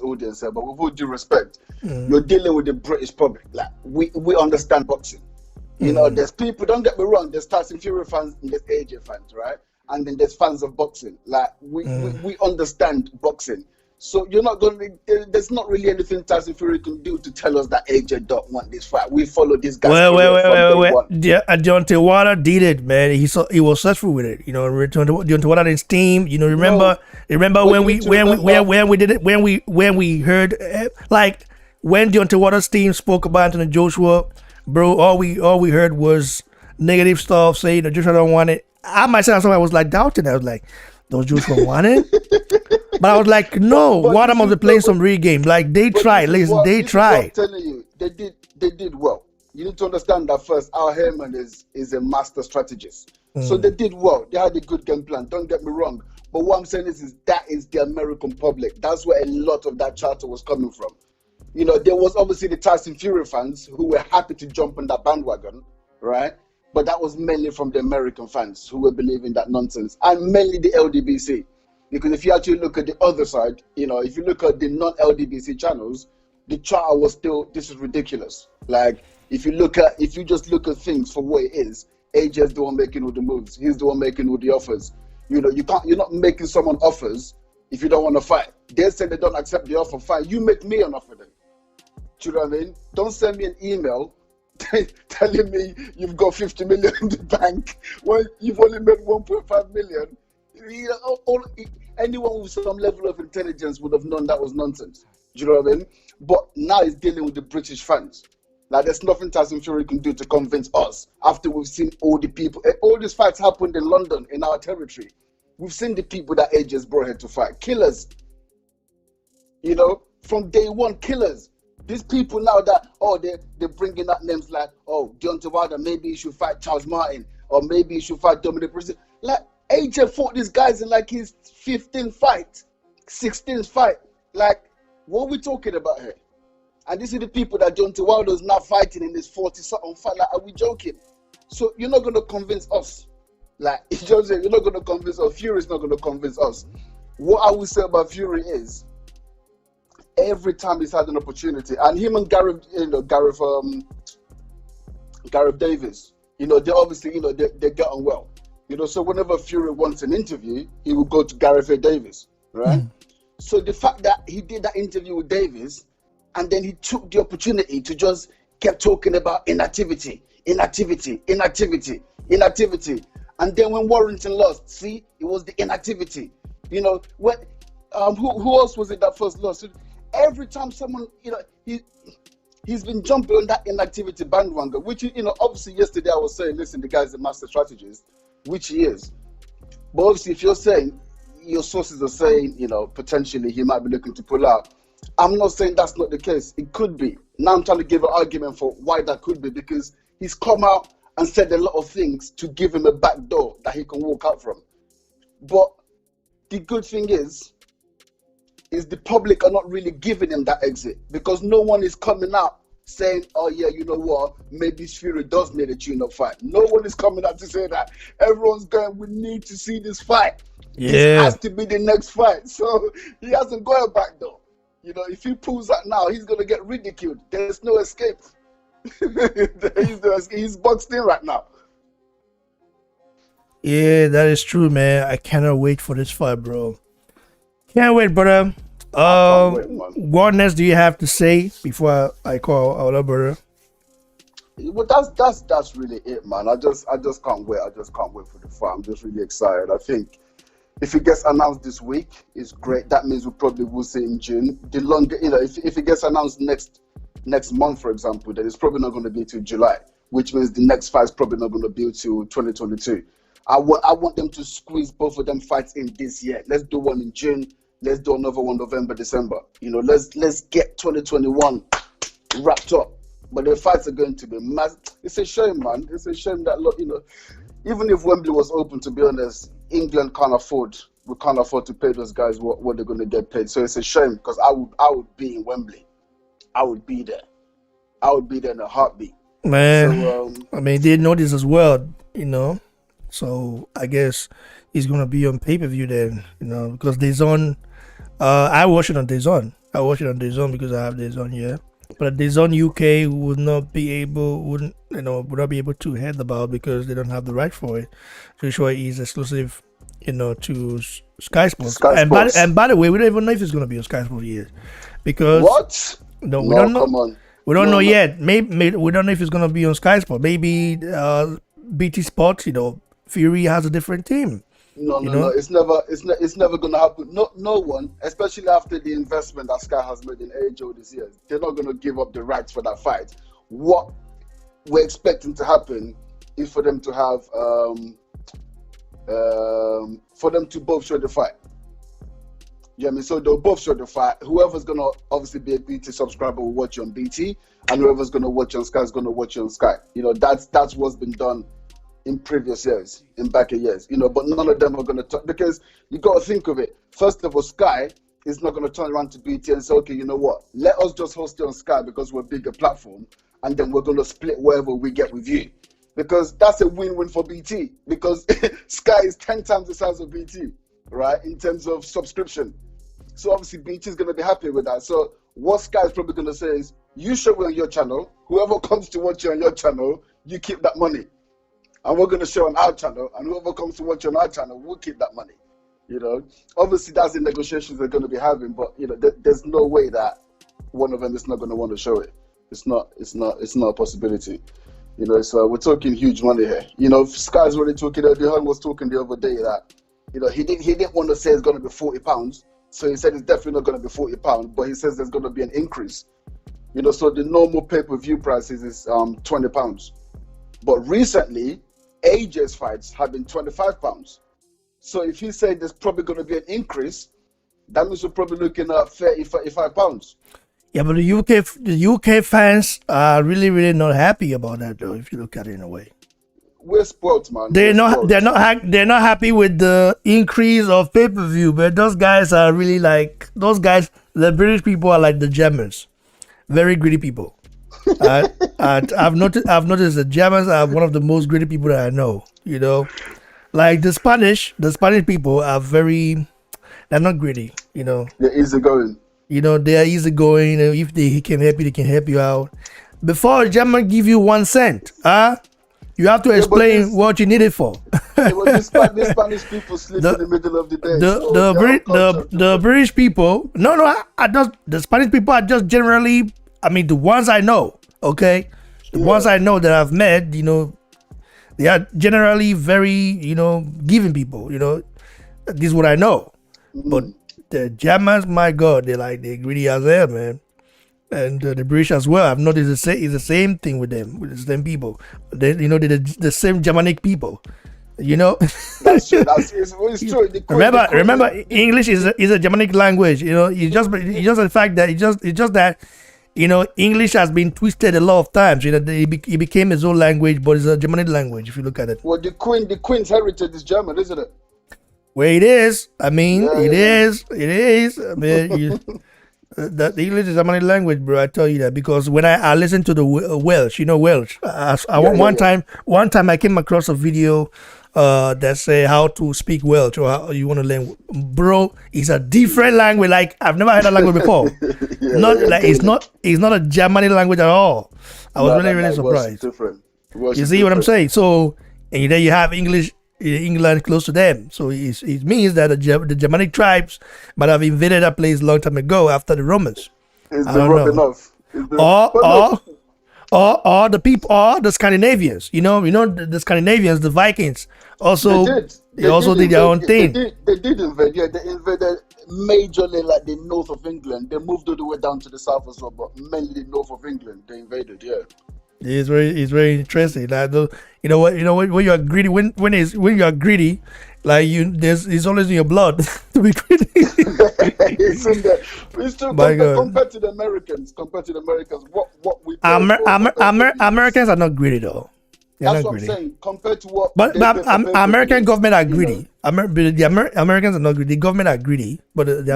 audience here, but with all due respect, you're dealing with the British public. Like, we understand boxing. There's people, don't get me wrong, there's Tyson Fury fans and there's AJ fans, right? And then there's fans of boxing. Like, we understand boxing. So there's not really anything Tyson Fury can do to tell us that AJ don't want this fight. We follow this guy. Well. Deontay Wilder did it, man. He was successful with it. Deontay Wilder and his team. Remember when we did it, when we heard, like, when Deontay Wilder's team spoke about Anthony Joshua, bro, all we heard was negative stuff, saying Joshua don't want it. I myself, I was like doubting. I was like, does Joshua want it? But I was like, no. Wilder must be playing some real game. Like, they tried. Listen, they tried. I'm telling you, they did well. You need to understand that first. Our Heyman is a master strategist. So they did well. They had a good game plan. Don't get me wrong. But what I'm saying is that is the American public. That's where a lot of that chatter was coming from. You know, there was obviously the Tyson Fury fans who were happy to jump on that bandwagon, right? But that was mainly from the American fans who were believing that nonsense, and mainly the LDBC. Because if you actually look at the other side, you know, if you look at the non-LDBC channels, the chatter was still, this is ridiculous. Like, if you just look at things for what it is, AJ's the one making all the moves. He's the one making all the offers. You know, you're not making someone offers if you don't want to fight. They say they don't accept the offer, fine. You make me an offer then. Do you know what I mean? Don't send me an email telling me you've got 50 million in the bank when you've only made 1.5 million. You know, anyone with some level of intelligence would have known that was nonsense. Do you know what I mean? But now he's dealing with the British fans. Like, there's nothing Tyson Fury can do to convince us after we've seen all the people. All these fights happened in London, in our territory. We've seen the people that AJ's brought here to fight. Killers. You know, from day one, killers. These people now that, they're bringing up names like, Deontay Wilder, maybe he should fight Charles Martin, or maybe he should fight Dominic Cruz. Like, AJ fought these guys in like his 15th fight, 16th fight. Like, what are we talking about here? And this is the people that Deontay Wilder is now fighting in this 40-something fight. Like, are we joking? So you're not going to convince us. Like, you know what I'm saying? You're not going to convince us. Fury's not going to convince us. What I will say about Fury is, every time he's had an opportunity, and him and Gareth Davis, you know, they obviously, you know, they get on well. You know, so whenever Fury wants an interview, he will go to Gareth Davis, right? So the fact that he did that interview with Davis, and then he took the opportunity to just kept talking about inactivity. And then when Warrington lost, see, it was the inactivity. You know, when who else was it that first lost? Every time someone, you know, he's been jumping on that inactivity bandwagon, which, you know, obviously yesterday I was saying, listen, the guy's a master strategist, which he is. But obviously, if you're saying, your sources are saying, you know, potentially he might be looking to pull out, I'm not saying that's not the case. It could be. Now I'm trying to give an argument for why that could be, because he's come out and said a lot of things to give him a back door that he can walk out from. But the good thing is the public are not really giving him that exit, because no one is coming out saying, oh yeah, you know what, maybe Fury does need a tune-up fight. No one is coming out to say that. Everyone's going, we need to see this fight. Yeah. This has to be the next fight. So he hasn't got a back door. You know, if he pulls that now, he's going to get ridiculed. There's no escape. He's boxed in right now. Yeah, that is true, man. I cannot wait for this fight, bro. Can't wait, brother. What next do you have to say before I call our brother? Well, that's really it, man. I just can't wait. I just can't wait for the fight. I'm just really excited. I think if it gets announced this week, it's great. That means we probably will see in June. The longer, you know, if it gets announced next month, for example, then it's probably not going to be till July, which means the next fight is probably not going to be till 2022. I want them to squeeze both of them fights in this year. Let's do one in June. Let's do another one November, December. You know, let's get 2021 wrapped up. But the fights are going to be massive. It's a shame, man. It's a shame that, look, you know, even if Wembley was open, to be honest, England we can't afford to pay those guys what they're going to get paid. So it's a shame, because I would be in Wembley. I would be there. I would be there in a heartbeat. Man, so, I mean, they know this as well, you know. So I guess he's going to be on pay-per-view then, you know, because DAZN, I watch it on DAZN. I watch it on DAZN because I have DAZN here. But DAZN UK would not be able to head the ball because they don't have the right for it. So sure is exclusive, you know, to Sky Sports. And by the way, we don't even know if it's going to be on Sky Sports yet, because what? No, we don't know. Come on. We don't know yet. Maybe we don't know if it's going to be on Sky Sports. Maybe BT Sports, you know, Fury has a different team. No. It's never gonna happen. No one, especially after the investment that Sky has made in AHO this year, they're not gonna give up the rights for that fight. What we're expecting to happen is for them to have for them to both show the fight. Yeah, I mean, so they'll both show the fight. Whoever's gonna obviously be a BT subscriber will watch you on BT, and whoever's gonna watch you on Sky is gonna watch you on Sky. You know, that's what's been done in previous years, in back years, but none of them are going to talk, because you got to think of it. First of all, Sky is not going to turn around to BT and say, okay, you know what, let us just host it on Sky because we're a bigger platform, and then we're going to split whatever we get with you. Because that's a win-win for BT, because Sky is 10 times the size of BT, right, in terms of subscription. So obviously BT is going to be happy with that. So what Sky is probably going to say is, you show it on your channel, whoever comes to watch you on your channel, you keep that money. And we're going to show on our channel, and whoever comes to watch on our channel, we'll keep that money. Obviously that's the negotiations they're going to be having, but there's no way that one of them is not going to want to show it. It's not a possibility. So we're talking huge money here. Sky's already talking. Ibrahim was talking the other day that he didn't want to say it's going to be £40, so he said it's definitely not going to be £40, but he says there's going to be an increase. So the normal pay-per-view prices is £20, but recently AJ's fights have been £25. So if he said there's probably going to be an increase, that means we're probably looking at £35. Yeah, but the UK fans are really, really not happy about that, though. If you look at it in a way, we're spoiled, man. They're not happy with the increase of pay-per-view. But those guys are really like those guys. The British people are like the Germans, very greedy people. I've noticed the Germans are one of the most greedy people that I know. Like the Spanish people are they're not greedy. They're easygoing. They are easygoing. If he can help you, they can help you out. Before a German give you 1 cent, you have to explain what you need it for. The Spanish people sleep in the middle of the day. The British people, the Spanish people are just generally, the ones I know, okay? The ones I know that I've met, they are generally very, giving people, this is what I know. But the Germans, my God, they're greedy as hell, man. And the British as well. I've noticed it's the same thing with them, with the same people. They're the same Germanic people. That's true. It's true. Remember, English is a Germanic language. It's just the fact that it's just that English has been twisted a lot of times. It became its own language, but it's a Germanic language if you look at it. Well, the Queen's heritage is German, isn't it? Well, it is. It is. The English is a Germanic language, bro. I tell you that because when I listened to the Welsh, Welsh. One time I came across a video that say how to speak Welsh or how you want to learn. Bro, it's a different language. Like I've never heard that language before. It's not a Germanic language at all. I was really surprised. Different. You see what I'm saying? So and then you have English. England close to them, so it means that the Germanic tribes might have invaded that place a long time ago after the Romans. It's been rough enough. Or the people, or the Scandinavians. The Scandinavians, the Vikings. Also, they also did their own thing. They did invade. Yeah, they invaded majorly like the north of England. They moved all the way down to the south as well, but mainly north of England. They invaded. Yeah. It's very interesting. When you are greedy, when you are greedy, like it's always in your blood to be greedy. It's in there. It's true. Compared to the Americans, what we Americans are not greedy though. That's what I'm saying. Compared to what, but American government are greedy. The Americans are not greedy. The government are greedy, but the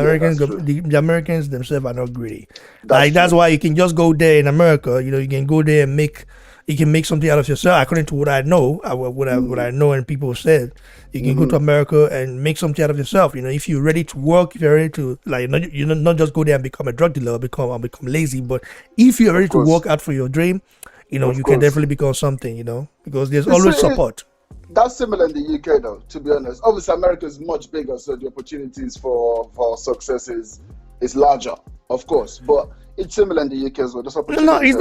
Americans themselves are not greedy. That's why you can just go there in America. You can go there and make something out of yourself. According to what I know, what I know and people said, you can go to America and make something out of yourself. If you're ready to work, if you're ready to not just go there and become a drug dealer or become lazy, but if you're ready to work out for your dream. You can definitely become something, because there's always support. That's similar in the UK, though, to be honest. Obviously, America is much bigger, so the opportunities for success is larger, of course. But it's similar in the UK as well. No, it's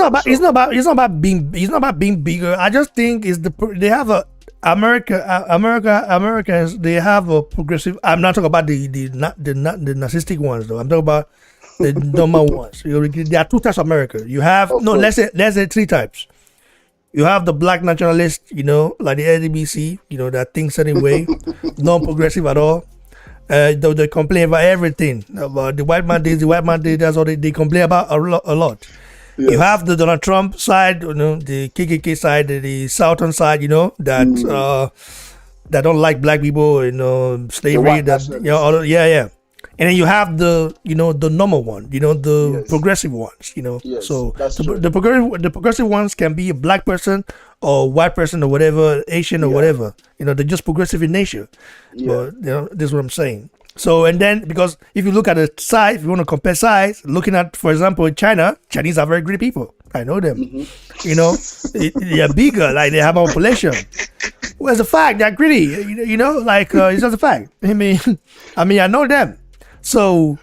not about being bigger. I just think they have Americans. They have a progressive. I'm not talking about the narcissistic ones, though. I'm talking about the normal ones. There are two types of America. You have let's say three types. You have the black nationalists, like the ldbc, that think certain way, non-progressive at all. They complain about everything. About the white man this, the white man did. That's all they complain about a lot. You Yes. have the Donald Trump side, the KKK side, the Southern side, that don't like black people, The slavery, white that nationalists. yeah. And then you have the normal one, the Yes. progressive ones, Yes, So that's true. the progressive ones can be a black person or white person or whatever, Asian or Yeah. whatever. They're just progressive in nature. Yeah. But this is what I'm saying. So, and then because if you look at the size, if you want to compare size, looking at, for example, China, Chinese are very greedy people. I know them. They are bigger, like they have more population. Well, it's a fact they're greedy. It's just a fact. I know them. So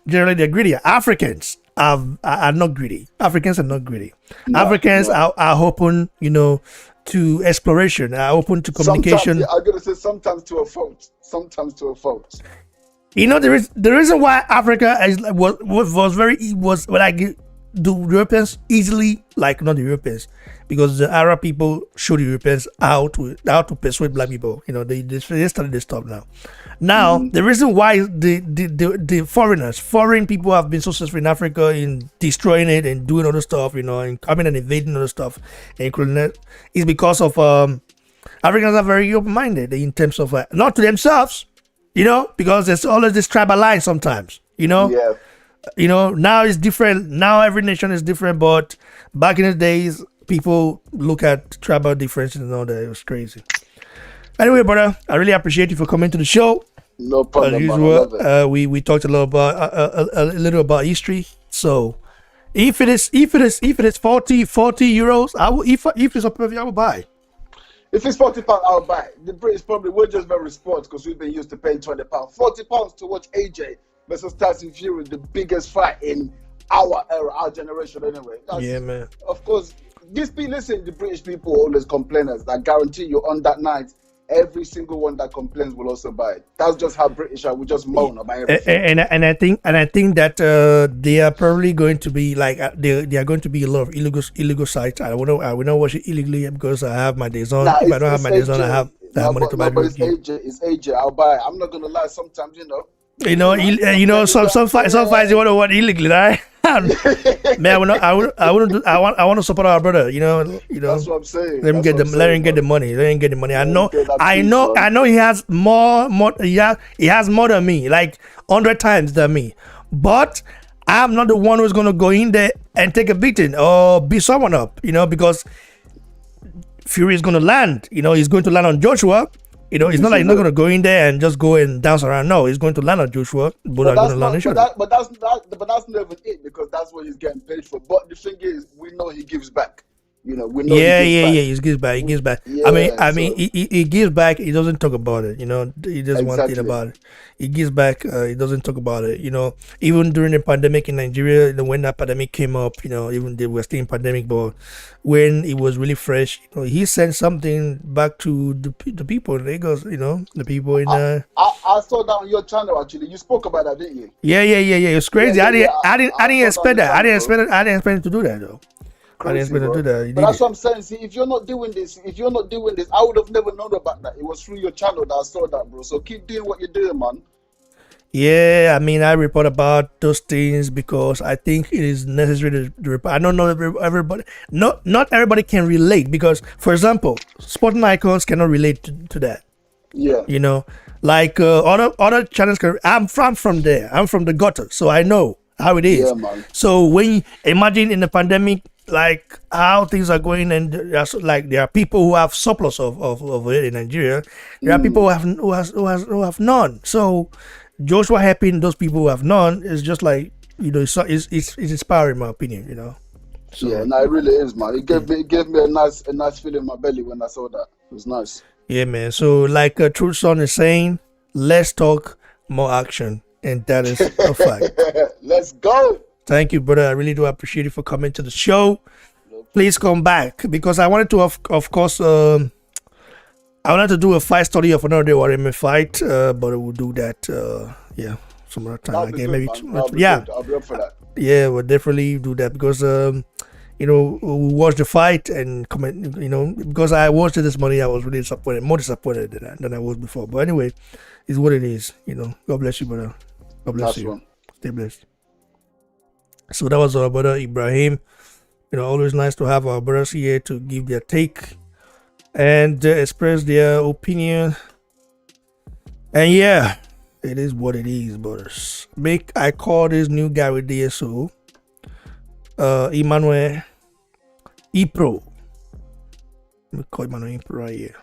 generally they're greedy. Africans are not greedy. Africans are not greedy. Africans no. are open, to exploration, are open to communication. Sometimes, I'm gonna say sometimes to a fault. Sometimes to a fault. The reason why Africa was like the Europeans easily, like not the Europeans, because the Arab people showed the Europeans how to persuade black people. They started this stuff now. Now the reason why the foreign people have been so successful in Africa in destroying it and doing other stuff, and coming and invading other stuff, including that, is because of Africans are very open-minded in terms of not to themselves. Because there's always this tribal line sometimes, Yeah. Now it's different. Now every nation is different, but back in the days, people look at tribal differences and all that. It was crazy. Anyway, brother, I really appreciate you for coming to the show. No As problem, man. I usual, love it. we talked a little about a little about history. So if it is 40 euros, if it's a perfect, I will buy. If it's £40, I'll buy it. The British probably we're just very sports because we've been used to paying £20. £40 to watch AJ versus Tyson Fury, the biggest fight in our era, our generation anyway. Yeah, man. Of course, listen, the British people always complainers. I guarantee you on that night, every single one that complains will also buy it. That's just how British are. We just moan about everything. And I think that they are probably going to be like they are going to be a lot of illegal sites. I will not watch it illegally because I have my days on. If I don't have my days on, I have money to buy but the game. it's AJ. I'll buy it. I'm not gonna lie. Sometimes Some fights you want to watch illegally, right? Man, I want to support our brother. That's what I'm saying. Let him get the money. Let him get the money. I know he has more. He has more than me, like 100 times than me. But I'm not the one who's gonna go in there and take a beating or beat someone up. Because Fury is gonna land. He's going to land on Joshua. It's not like he's not going to go in there and just go and dance around. No, he's going to land on Joshua. But that's not never it because that's what he's getting paid for. But the thing is, we know he gives back. We know he gives back. He gives back. Yeah, he gives back. He doesn't talk about it. He doesn't want to think about it. He gives back. He doesn't talk about it. Even during the pandemic in Nigeria, when that pandemic came up, even they were still in pandemic, but when it was really fresh, he sent something back to the people in Lagos. The people in. I saw that on your channel actually. You spoke about that, didn't you? Yeah. It was crazy. I didn't expect that. I didn't expect him to do that though. Crazy, but that's what I'm saying. See, if you're not doing this, I would have never known about that. It was through your channel that I saw that, bro. So keep doing what you're doing, man. Yeah, I report about those things because I think it is necessary to report. I don't know everybody. Not everybody can relate because, for example, sporting icons cannot relate to that. Yeah. Like other channels. I'm from there. I'm from the gutter, so I know how it is. Yeah, man. So when you imagine in the pandemic, like how things are going, and there are people who have surplus of it in Nigeria. There are people who have none. So Joshua helping those people who have none is just like it's inspiring, in my opinion. So, yeah, no, it really is, man. It gave me a nice feeling in my belly when I saw that. It was nice. Yeah, man. So like trueson is saying, let's talk more action, and that is a fact. Let's go. Thank you, brother. I really do appreciate you for coming to the show. Please come back because I wanted to, of course, I wanted to do a fight study of another Warrior fight, but we'll do that, some other time. Again, maybe, I'll be up for that. Yeah, we'll definitely do that because, we'll watch the fight and comment, because I watched it this morning, I was really disappointed, more disappointed than I was before. But anyway, it's what it is, God bless you, brother. God bless you. Stay blessed. So that was our brother Ibrahim. always nice to have our brothers here to give their take and express their opinion. And yeah, it is what it is, brothers. I call this new guy with DSO, Emmanuel Ipro. Let me call Emmanuel Ipro right here.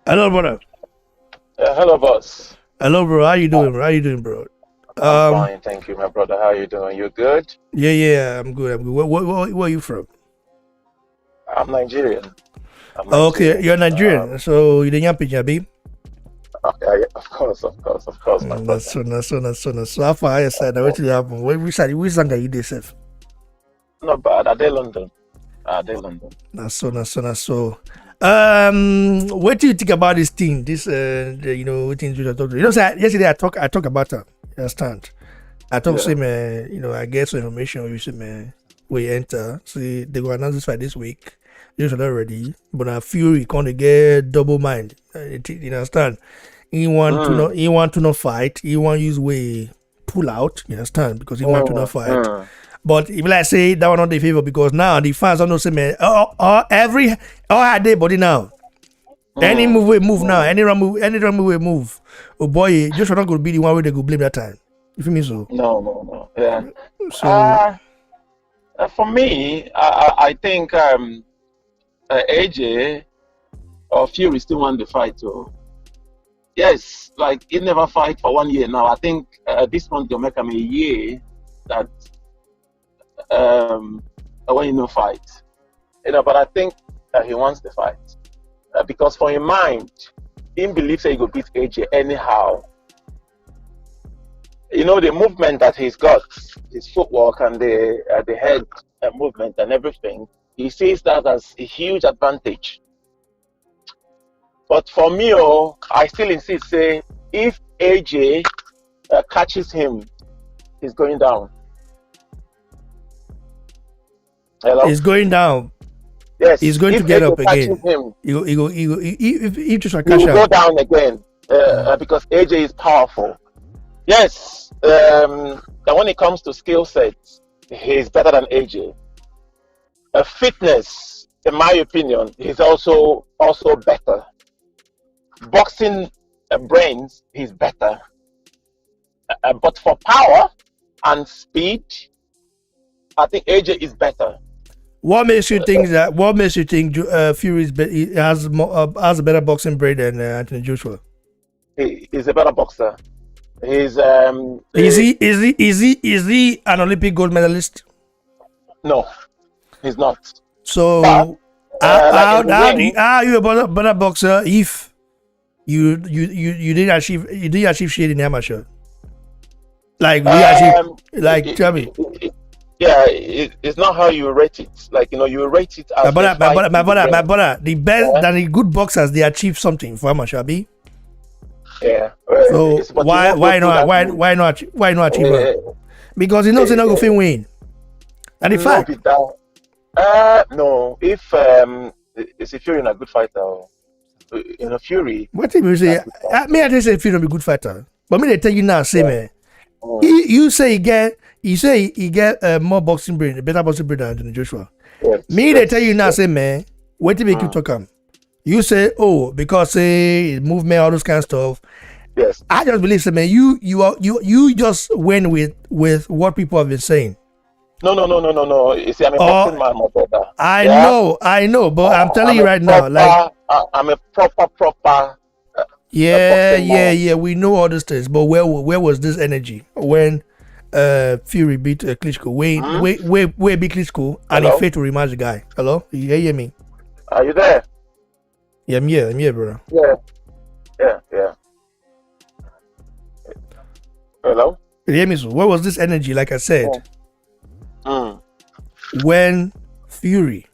Hello, brother. Hello, boss. Hello, bro. How you doing? Bro? I'm fine, thank you, my brother. How you doing? You good? Yeah, I'm good. Where are you from? I'm Nigerian. Okay, you're Nigerian. So you're the Punjabi? Okay, of course, my brother. So how far I said what you happen? Which song are you this? Not bad. Are they London? That's so. What do you think about this thing? This what things you talk to? Yesterday I talk about her. You understand? I talk to him, I get some information you see man. We enter. See they go announce this fight this week. You should already, but I feel you gonna get double mind. You understand? He want to not fight. He want use way pull out. You understand? Because he want to not fight. But if I say that one not the favor because now the fans don't know say man, all had their body now. Any move we move now, any run move we move. Oh boy, just not gonna be the one where they go blame that time. You feel me so? No. Yeah. So for me, I think AJ or Fury still won the fight. So yes, like he never fight for 1 year now. I think this month they'll make him a year that when you fight, but I think he wants the fight because for his mind, he believes that he will beat AJ anyhow. The movement that he's got, his footwork and the head movement and everything, he sees that as a huge advantage. But for me, I still insist, say if AJ catches him, he's going down. Hello? He's going down. Yes. He's going to get up again. He just will go down again because AJ is powerful. Yes. And when it comes to skill sets, he's better than AJ. Fitness, in my opinion, he's also better. Boxing brains, he's better. But for power and speed, I think AJ is better. What makes you think Fury has a better boxing brain than Anthony Joshua? He's a better boxer. Is he an Olympic gold medalist? No, he's not. So how are you a better boxer if you didn't achieve shit in amateur? Like tell me. Yeah, it's not how you rate it. Like you rate it as my brother. The best than the good boxers, they achieve something for amateur, be. Yeah. So why not achieve it? Because you know they're not going to win. And the fact. No. If it's a Fury in a good fighter, Fury. What do you say? I just say Fury be a good fighter, but me they tell you now, say man. You say he get more boxing brain, better boxing brain than Anthony Joshua. Yes, they tell you now, say man, wait to make you talk him. You say, because say movement, all those kind of stuff. Yes. I just believe, say man, you just went with what people have been saying. No. You see, I'm a boxing man, my brother. I know, but I'm telling you right now, like I'm a proper. Yeah. We know all these things, but where was this energy when Fury beat Klitschko? Where beat Klitschko and he failed to rematch the guy? Hello, you hear me? Are you there? Yeah, I'm here, brother. Yeah. Hello. You hear me? So what was this energy? Like I said, Mm. when Fury,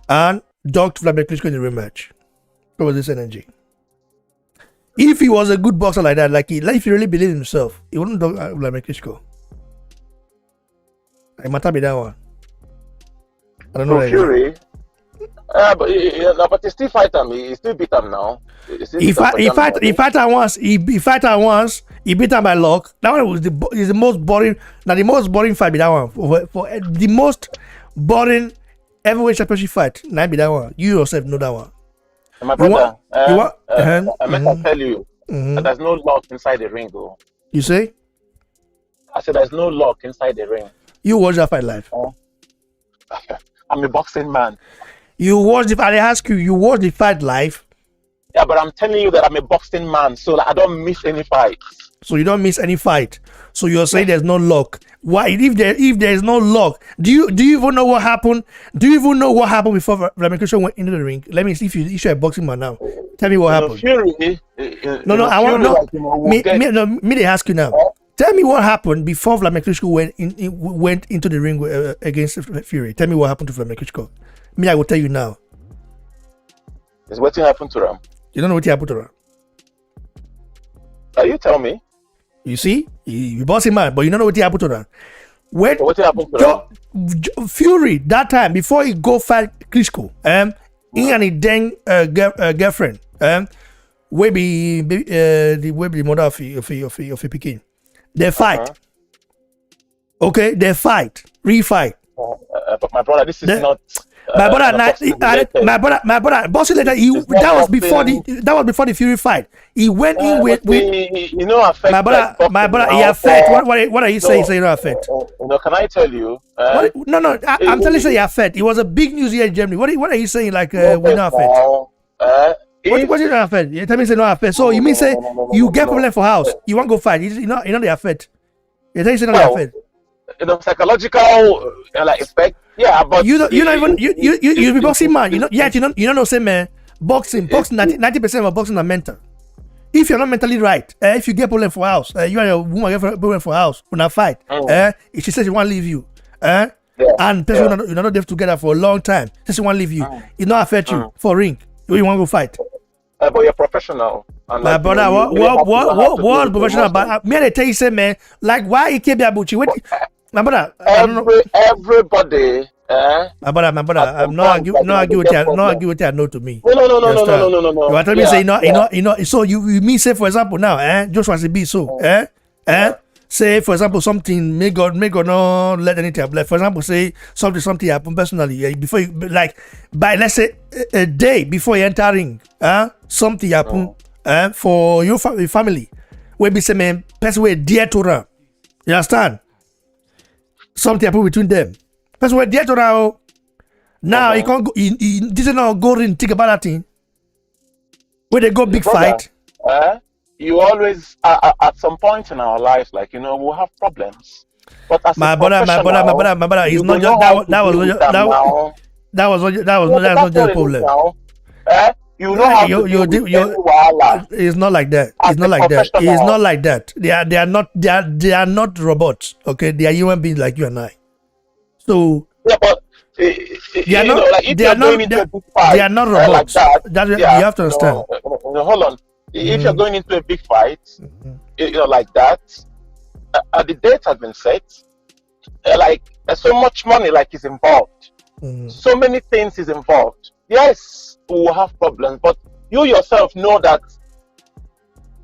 and Dr. Vladimir Klitschko in the rematch, what was this energy? If he was a good boxer like that, like if he really believed in himself, he wouldn't dog Vladimir Klitschko. It might be that one. I don't know. Fury. But he still fight him. He still beat him now. He fight him once. He beat him by luck. That one was the most boring. Now the most boring fight be that one. For the most boring heavyweight championship fight. Now be that one. You yourself know that one. My brother, I meant to Mhm. tell you that there's no lock inside the ring. Oh. You say? I said there's no lock inside the ring. You watch that fight live. I'm a boxing man. You watch the fight. I ask you. You watch the fight live. Yeah, but I'm telling you that I'm a boxing man, so that I don't miss any fights. So you don't miss any fight. So you're saying there's no luck. Why? If there is no luck, do you even know what happened? Do you even know what happened before Vladimir Klitschko went into the ring? Let me see if you're a boxing man now. Tell me what happened. Fury, No, I want no. like, Me, they ask you now. Tell me what happened before Vladimir Klitschko went into the ring against Fury. Tell me what happened to Vladimir Klitschko. Me, I will tell you now. is what happened to him? You don't know what happened to her. You tell me. You see, you bossy man, but you don't know what happened to her. When What happened to him? Fury that time before he go fight Klitschko, he and his then girlfriend, we be the mother of a Peking. They fight. Okay, they fight, refight. But my brother, this is not. My brother, boxing later. That was before the Fury fight. He went in with you know, affect my brother. He affect. What are you saying? Say you know affect. Can I tell you? No. I'm telling you, he affect. It was a big news here in Germany. What are you saying? Like we know affect. What you know affect? You tell me say no affect. So you mean say you get problem for house? You want to go fight? You know the affect. You tell you say no affect. Psychological like effect. Yeah, but you don't even you be boxing man. You don't know say man boxing 90% of boxing are mental. If you're not mentally right, if you get problem for house, you and your woman get problem for house when I fight, if she says she want to leave you, and person you're not there together for a long time, says she want to leave you, it not affect you for ring. You want to go fight. But you're professional. And my brother, what professional? But me they tell you say man, like why he can't be about you? My brother, everybody. My brother, I'm not argue with you. No to me. No. You are telling me say you know. So you mean say for example now, Joshua say be so, say for example something may God not let anything happen. Like for example say something happen personally before you like by let's say a day before you entering, something happen for your family. Where be say man person way dear to her. You understand? Something happen between them. That's why dear to her. Now he can't go. He didn't know go and think about that thing. Where they go big fight. You always at some point in our lives, like we'll have problems. But as my brother, it's not just that was not the problem. You know how it's not like that. It's not like that. It's not like that. They are not robots. Okay, they are human beings like you and I. So but they are not robots. Like you have to understand. Hold on. If you're going into a big fight, like that, the date has been set. Like so much money like is involved. So many things is involved. Yes, we will have problems, but you yourself know that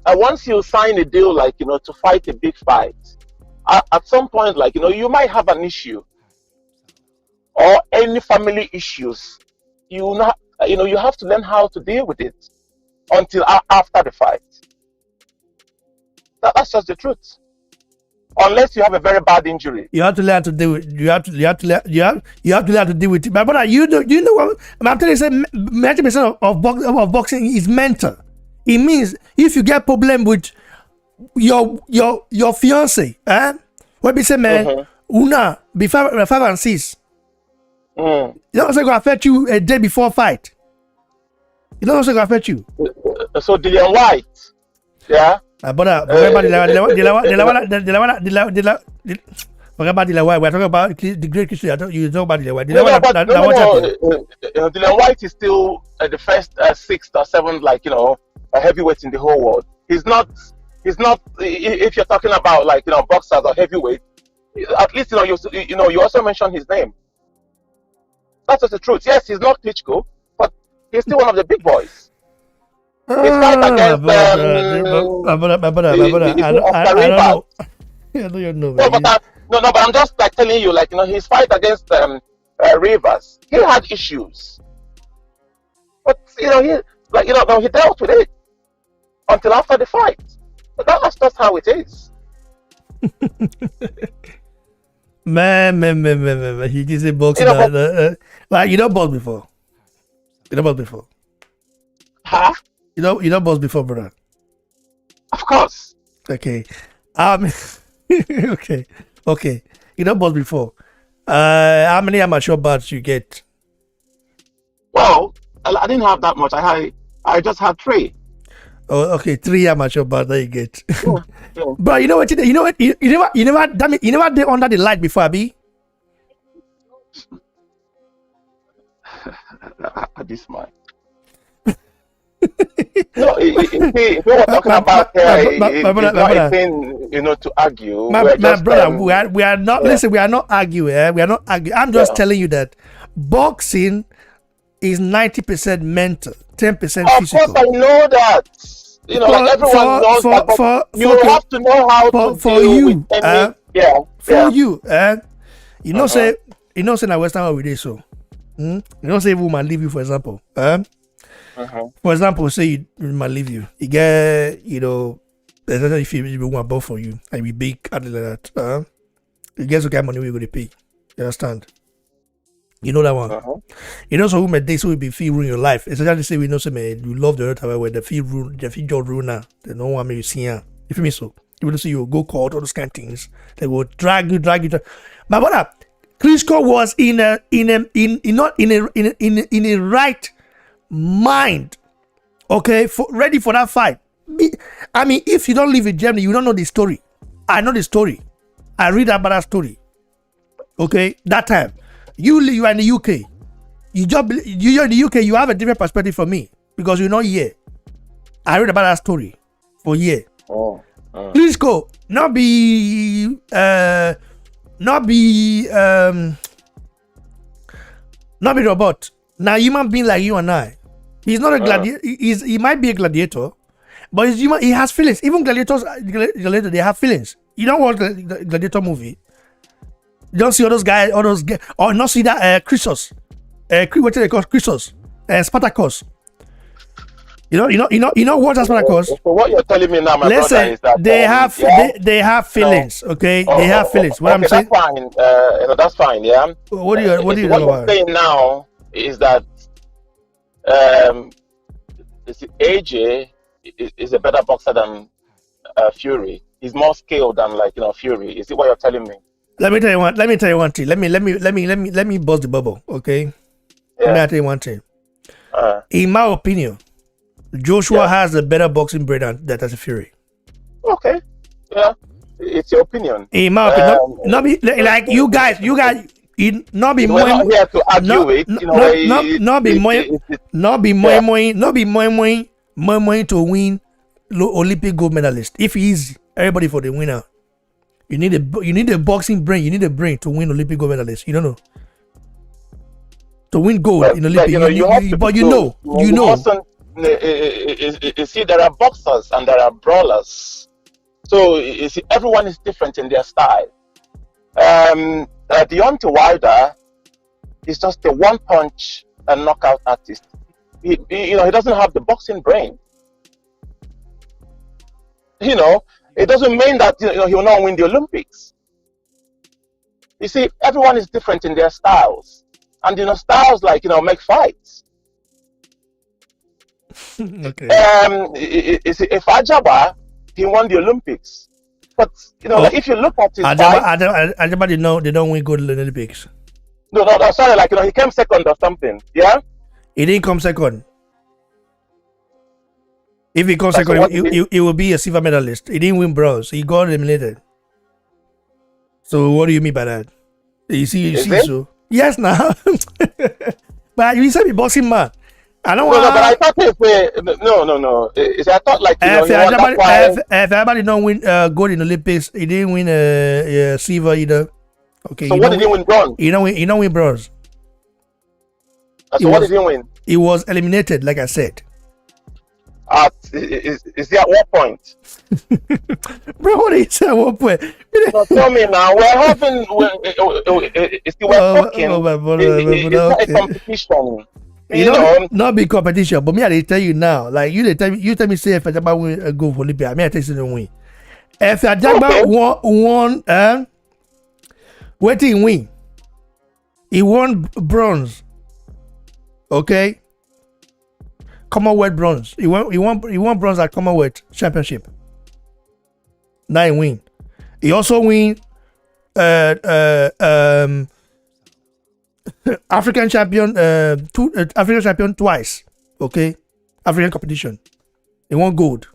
once you sign a deal, like to fight a big fight, at some point, like you might have an issue or any family issues. You have to learn how to deal with it until after the fight. That's just the truth. Unless you have a very bad injury, you have to learn to deal with. You have to learn to deal with it. But brother, you know what I'm telling you? Say 90% of boxing is mental. It means if you get problem with your fiance, what we say, man, una be 5 and 6. You know what's going to affect you a day before fight. You know what's going to affect you. So Dillian White, yeah. Forget about Dilawa. We're talking about the great Christian. You talk about Dilawa. Dylan White is still the first, sixth or seventh, like a heavyweight in the whole world. He's not. If you're talking about boxers or heavyweight, at least you also mentioned his name. That's just the truth. Yes, he's not Klitschko, but he's still one of the big boys. His fight against I don't know. I don't know. But I'm just telling you, his fight against Rivers, he had issues, but he dealt with it until after the fight. But that's just how it is. Man. He just a boxing. You don't box before. Huh? You don't box before, brother. Of course. Okay. Okay. You don't box before. How many amateur bouts you get? Well, I didn't have that much. I just had 3. Oh, okay, 3 amateur bouts that you get. Yeah. But you know what? You never did under the light before, Abi. At this man. No, if we were talking about a thing, to argue. My brother, we are not. Listen, we are not arguing. We are not arguing. I'm just telling you that boxing is 90% mental, 10% physical. Of course, I know that. Everyone knows that. But you have to know how to deal with any. Say na Western world we dey so. Say woman leave you, for example. For example, say woman leave you. You get, especially if you woman born for you and we big at like that. You get some kind of money we go to pay. You understand? You know that one. So women they so will be feel ruin your life. Especially say we know some you love the earth where the feel just ruin now. They don't want me to see her. You feel me? So you will see you go court, all those kind of things. They will drag you. But brother, Klitschko was in a right mind, okay, ready for that fight. I mean, if you don't live in Germany, you don't know the story. I know the story. I read about that story. Okay, that time you are in the UK. You're in the UK. You have a different perspective from me because you're not here. I read about that story for a year. Please go. Not be robot. Now human being like you and I. He's not a gladiator. He might be a gladiator, but he's human. He has feelings. Even gladiators, they have feelings. You don't watch the gladiator movie. You don't see all those guys, or not see that Chrysos. What do they call Chrysos? Spartacus. You know what Spartacus? So what you're telling me now, my brother, is that they have feelings. Okay, they have feelings. What I'm saying, that's fine. That's fine. Yeah. What do you what know you're about? saying now is that AJ is a better boxer than Fury. He's more skilled than Fury. Is it what you're telling me? Let me tell you one thing. Let me bust the bubble. Okay. Yeah. Let me tell you one thing. In my opinion, Joshua has a better boxing brain than Fury. Okay. Yeah. It's your opinion. In my opinion, not be like you guys. Not be more. We're not here to argue it. Not be more to win Olympic gold medalist. If easy, everybody for the winner. You need a boxing brain. You need a brain to win Olympic gold medalist. You don't know. To win gold in Olympic, you know. You see, there are boxers and there are brawlers. So you see, everyone is different in their style. Deontay Wilder is just a one-punch and knockout artist. He doesn't have the boxing brain. It doesn't mean that he will not win the Olympics. You see, everyone is different in their styles, and styles make fights. Okay. If Ajaba, he won the Olympics, but if you look at his Ajaba, they don't win gold in the Olympics. No, sorry, he came second or something. Yeah. He didn't come second. If he comes Like, so second, what he will be a silver medalist. He didn't win bronze. He got eliminated. So what do you mean by that? You see, Is it? so yes, now. But you said be boxing man. I don't No, want. but I thought no. I thought like If that's why. everybody don't win gold in Olympics, he didn't win silver either. Okay. So what did he win bronze? He don't win bronze. So what did he win? He was eliminated, like I said. Is he at what point? Bro, what did you say at what point? No, tell me now. We're talking. It's not a competition. You know, not big competition, but me, I tell you now, like you tell me say if Ajagba win go for Olympia, me I tell you don't win. If Ajagba won, what did he win? He won bronze. Okay, Commonwealth bronze. He won bronze at Commonwealth Championship. Now he win. He also win African champion African champion twice. Okay, African competition. He won gold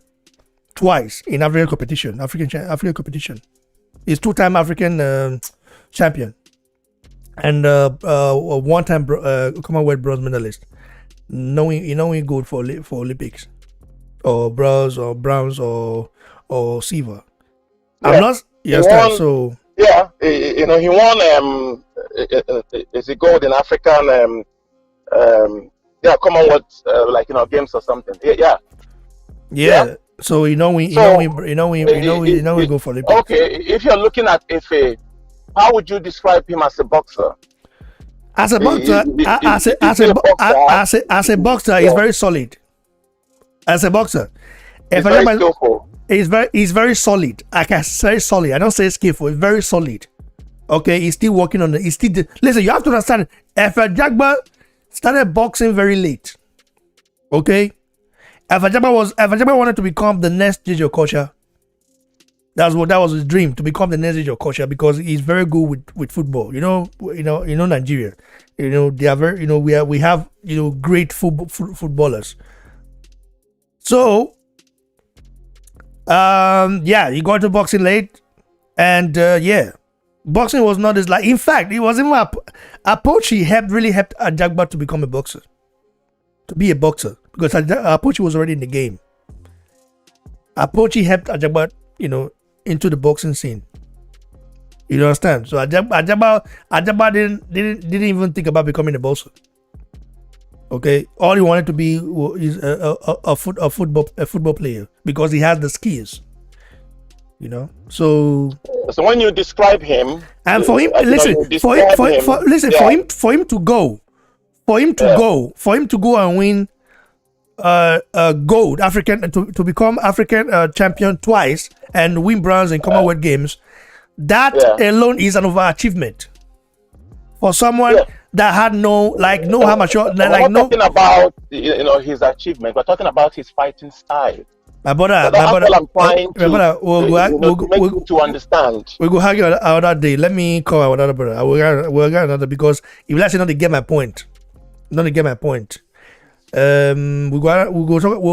twice in African competition. African competition. He's 2-time African champion and one-time Commonwealth bronze medalist. Knowing gold for Olympics or bronze or silver. Yeah. I'm not. Yes, so. Yeah, he won. Is it gold in African? Commonwealth, games or something. Yeah. So we go for Olympics. Okay, if you're looking at Efe, how would you describe him as a boxer? As a boxer, as a boxer, he's very solid. As a boxer, he's very skillful. He's very solid. I can say solid. I don't say skillful. He's very solid. Okay, he's still working on it. Listen, you have to understand. If Ajagba started boxing very late, okay. If Ajagba wanted to become the next JJ Okocha, that was his dream, to become the next JJ Okocha, because he's very good with football. You know Nigeria. They are very. We have great footballers. So. He got to boxing late, and boxing was not as like. In fact, it was even Apochi really helped Ajagba to become a boxer, to be a boxer, because Apochi was already in the game. Apochi helped Ajagba, into the boxing scene. You understand? So Ajagba didn't even think about becoming a boxer. Okay, all he wanted to be is a football player, because he has the skills. So when you describe him, and for him, for him to go and win gold African to become African champion twice and win bronze in Commonwealth Games, that alone is an overachievement for someone that had no amateur. We're not talking about his achievement. We're talking about his fighting style. My brother, I'm trying to understand. We'll go argue another day. Let me call another brother. We'll get another, because if you actually not get my point, we'll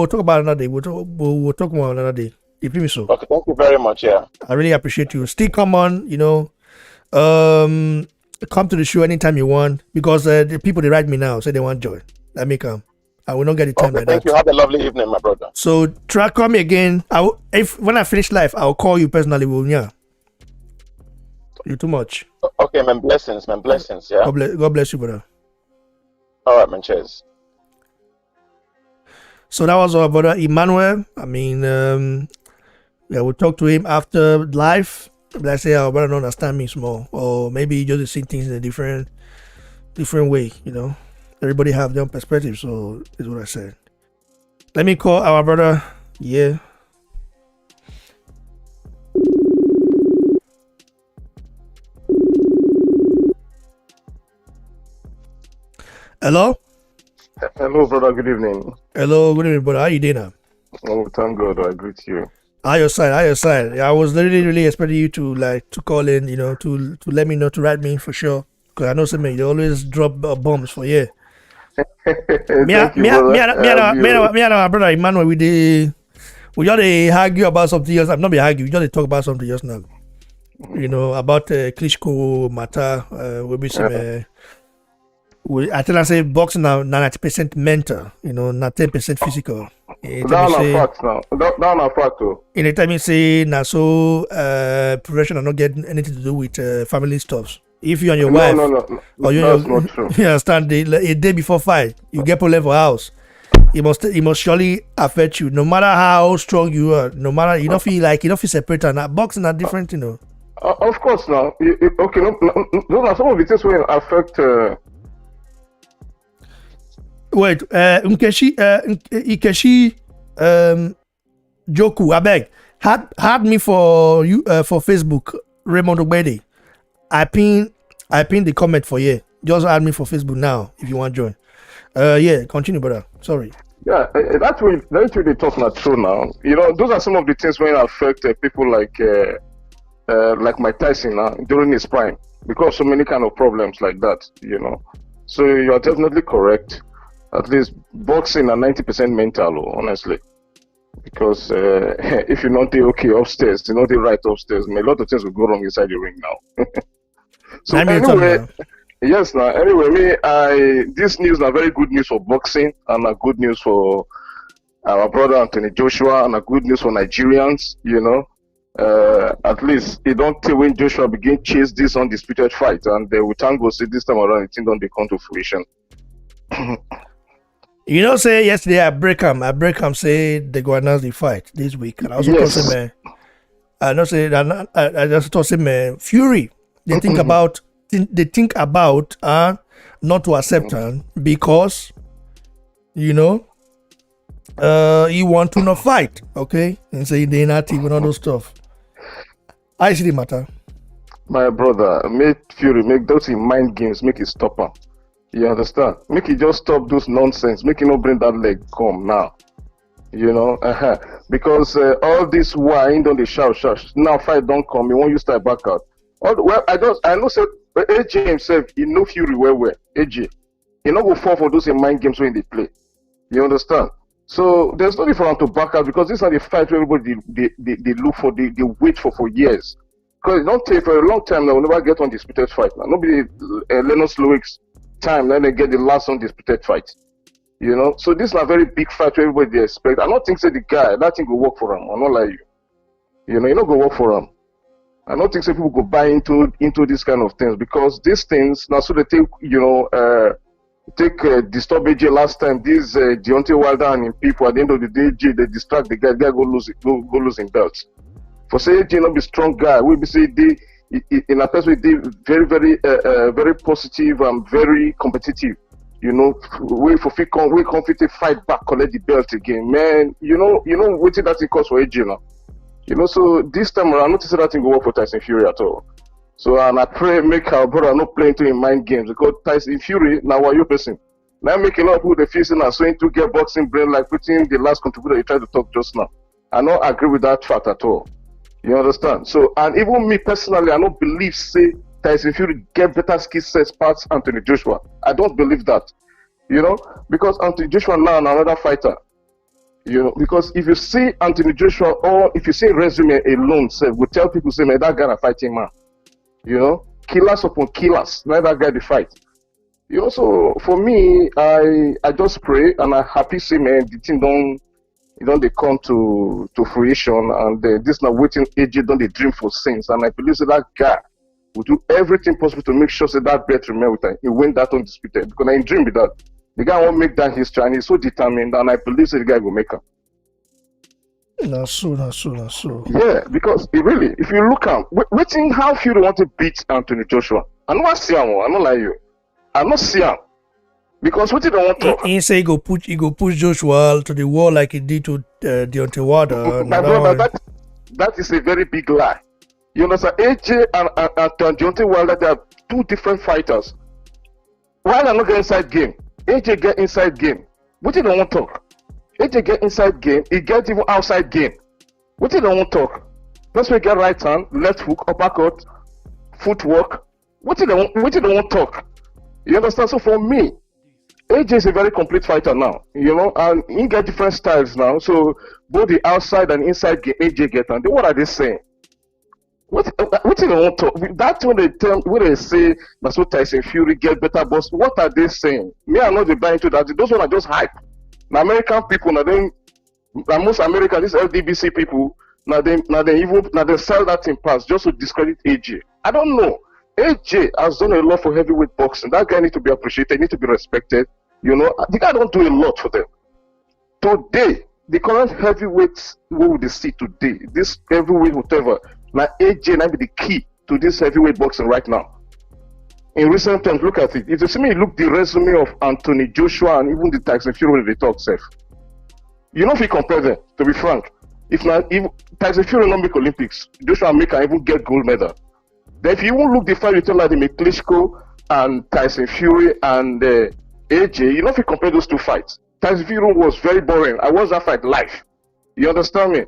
talk about another day. We'll talk more another day. You feel me? So okay, thank you very much. Yeah, I really appreciate you. Still come on. Come to the show anytime you want, because the people they write me now say they want joy. Let me come. I will not get the time like thank that. you. Have a lovely evening, my brother. So try call me again. When I finish live, I'll call you personally. You're too much. Okay, man. Blessings. Yeah. God bless you, brother. All right, man. Cheers. So that was our brother Emmanuel. I mean, we'll talk to him after live. Let's say our brother don't understand me small, or maybe he just see things in a different way. Everybody have their own perspective, so is what I said. Let me call our brother. Yeah. Hello, brother. Good evening. Hello, good evening, brother. How you doing now? Oh, thank God. I greet you. How your side? I was really expecting you to call in, to let me know, to write me for sure. Because I know some you always drop bombs for you. Me and our brother Emmanuel, we We just argue about something else. I'm not be argue. We just talk about something else now. About Klitschko matter. We be some. I tell I say boxing now 90% mental. Not 10% physical. That's a fact now. That's a fact too. Anytime you say now so profession are not getting anything to do with family stuff. If you and your wife, No. or That's not true. you understand, a day before fight, you get problem for house. It must surely affect you, no matter how strong you are. No matter you don't feel separate. And boxing are different, Of course now. Okay, those are some of the things will affect. Wait, Nkechi, Joku, I beg, had me for you for Facebook, Raymond Ogbede. I pin the comment for you. Just add me for Facebook now if you want to join. Yeah, continue, brother. Sorry. Yeah, that's really they talk not true now. Those are some of the things when affect people like Mike Tyson now during his prime, because so many kind of problems like that. So you are definitely correct. At least boxing are 90% mental, honestly. Because if you're not okay upstairs, you're not right upstairs, a lot of things will go wrong inside the ring now. So anyway, yes, now anyway, this news are very good news for boxing and a good news for our brother Anthony Joshua and a good news for Nigerians. At least it don't tell when Joshua begin chase this undisputed fight, and they will thank God say this time around it don't come to fruition. Say yesterday Ibrahim say they go announce the fight this week, and I also told him, I just told him, Fury. They think about not to accept her because he want to not fight, okay, and say they not even all those stuff. I see the matter. My brother, make Fury make those in mind games, make it stop him. You understand? Make it just stop those nonsense. Make it not bring that leg come now. Because all this wine don't they shout. Now fight don't come. You want you start back out. I know. So AJ himself, he know Fury well. AJ, he not go fall for those in mind games when they play. You understand? So there's no need for him to back out, because these are the fights where everybody they look for, they wait for years. Because it don't take for a long time now. We'll never get undisputed fight. Now nobody Lennox Lewis time then they get the last undisputed fight. So this is a very big fight where everybody expect. I don't think the guy that thing will work for him. I'm not like you. You not go work for him. I don't think people go buy into these kind of things, because these things now so they take disturb AJ last time. This Deontay Wilder and him people at the end of the day, AJ they distract the guy go losing belts. For say AJ not be strong guy, we be say they in a person they very very positive and very competitive. We confident fight back, collect the belt again, man. Waiting that it costs for AJ now. So this time around, I noticed that thing go work for Tyson Fury at all. So and I pray make our brother not play into in mind games, because Tyson Fury now are you person. Now make a lot of people they feel saying so into get boxing brain like putting the last contributor you tried to talk just now. I don't agree with that fact at all. You understand? So and even me personally, I don't believe say Tyson Fury get better skill sets past Anthony Joshua. I don't believe that. Because Anthony Joshua now another fighter. Because if you see Anthony Joshua, or if you see resume alone, say we tell people say, man, that guy a fighting man. Killers upon killers, let that guy the fight. So for me, I just pray and I happy say, man, the thing don't they come to fruition, and this now waiting AJ don't they dream for since, and I believe that guy will do everything possible to make sure that bet remain with him. He win that undisputed, because I dream with that. The guy won't make that history, and he's so determined, and I believe the guy will make him. That's so. Yeah, because really, if you look at waiting how Fury want to beat Anthony Joshua, I don't see him. I don't like you. I don't see him. Because what you don't want to talk. He say he go push Joshua to the wall like he did to Deontay Wilder. My brother, that is a very big lie. You understand? AJ and Deontay Wilder, they are two different fighters. Wilder not get inside game. AJ get inside game. What you don't want to talk? AJ get inside game. He get even outside game. What you don't want to talk? First we get right hand, left hook, uppercut, footwork. What you don't want to talk? You understand? So for me, AJ is a very complete fighter now, and he get different styles now. So both the outside and inside game, AJ get, and what are they saying? What do they want to? That's when they say that's what Tyson Fury get better boss. What are they saying? Me, I'm not buying into that. Those one are just hype. The American people, most American, these ldbc people, now they sell that in pass just to discredit AJ. I don't know. AJ has done a lot for heavyweight boxing. That guy need to be appreciated, need to be respected. The guy don't do a lot for them. Today, the current heavyweights what we see today, this heavyweight whatever, now AJ might be the key to this heavyweight boxing right now. In recent times, look at it. If you see me look the resume of Anthony Joshua and even the Tyson Fury they talk safe. If you compare them, to be frank, if Tyson Fury not make Olympics, Joshua make and even get gold medal. Then if you even look the fight between like the Klitschko and Tyson Fury and AJ, if you compare those two fights, Tyson Fury was very boring. I watched that fight live. You understand me?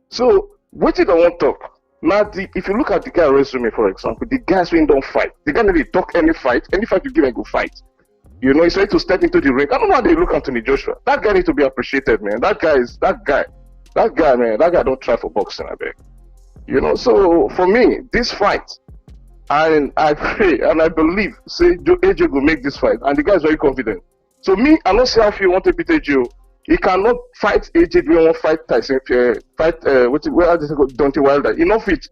So what did I want to talk? Now, if you look at the guy resume, for example, the guys who don't fight, the guy never talk any fight you give and go fight. He's ready to step into the ring. I don't know how they look Anthony Joshua. That guy needs to be appreciated, man. That guy, man. That guy don't try for boxing, I beg. So for me, this fight, and I pray and I believe, say AJ will make this fight, and the guy is very confident. So me, I don't see how you want to beat AJ. He cannot fight AJ if he won't fight Tyson. Deontay Wilder. He not fit.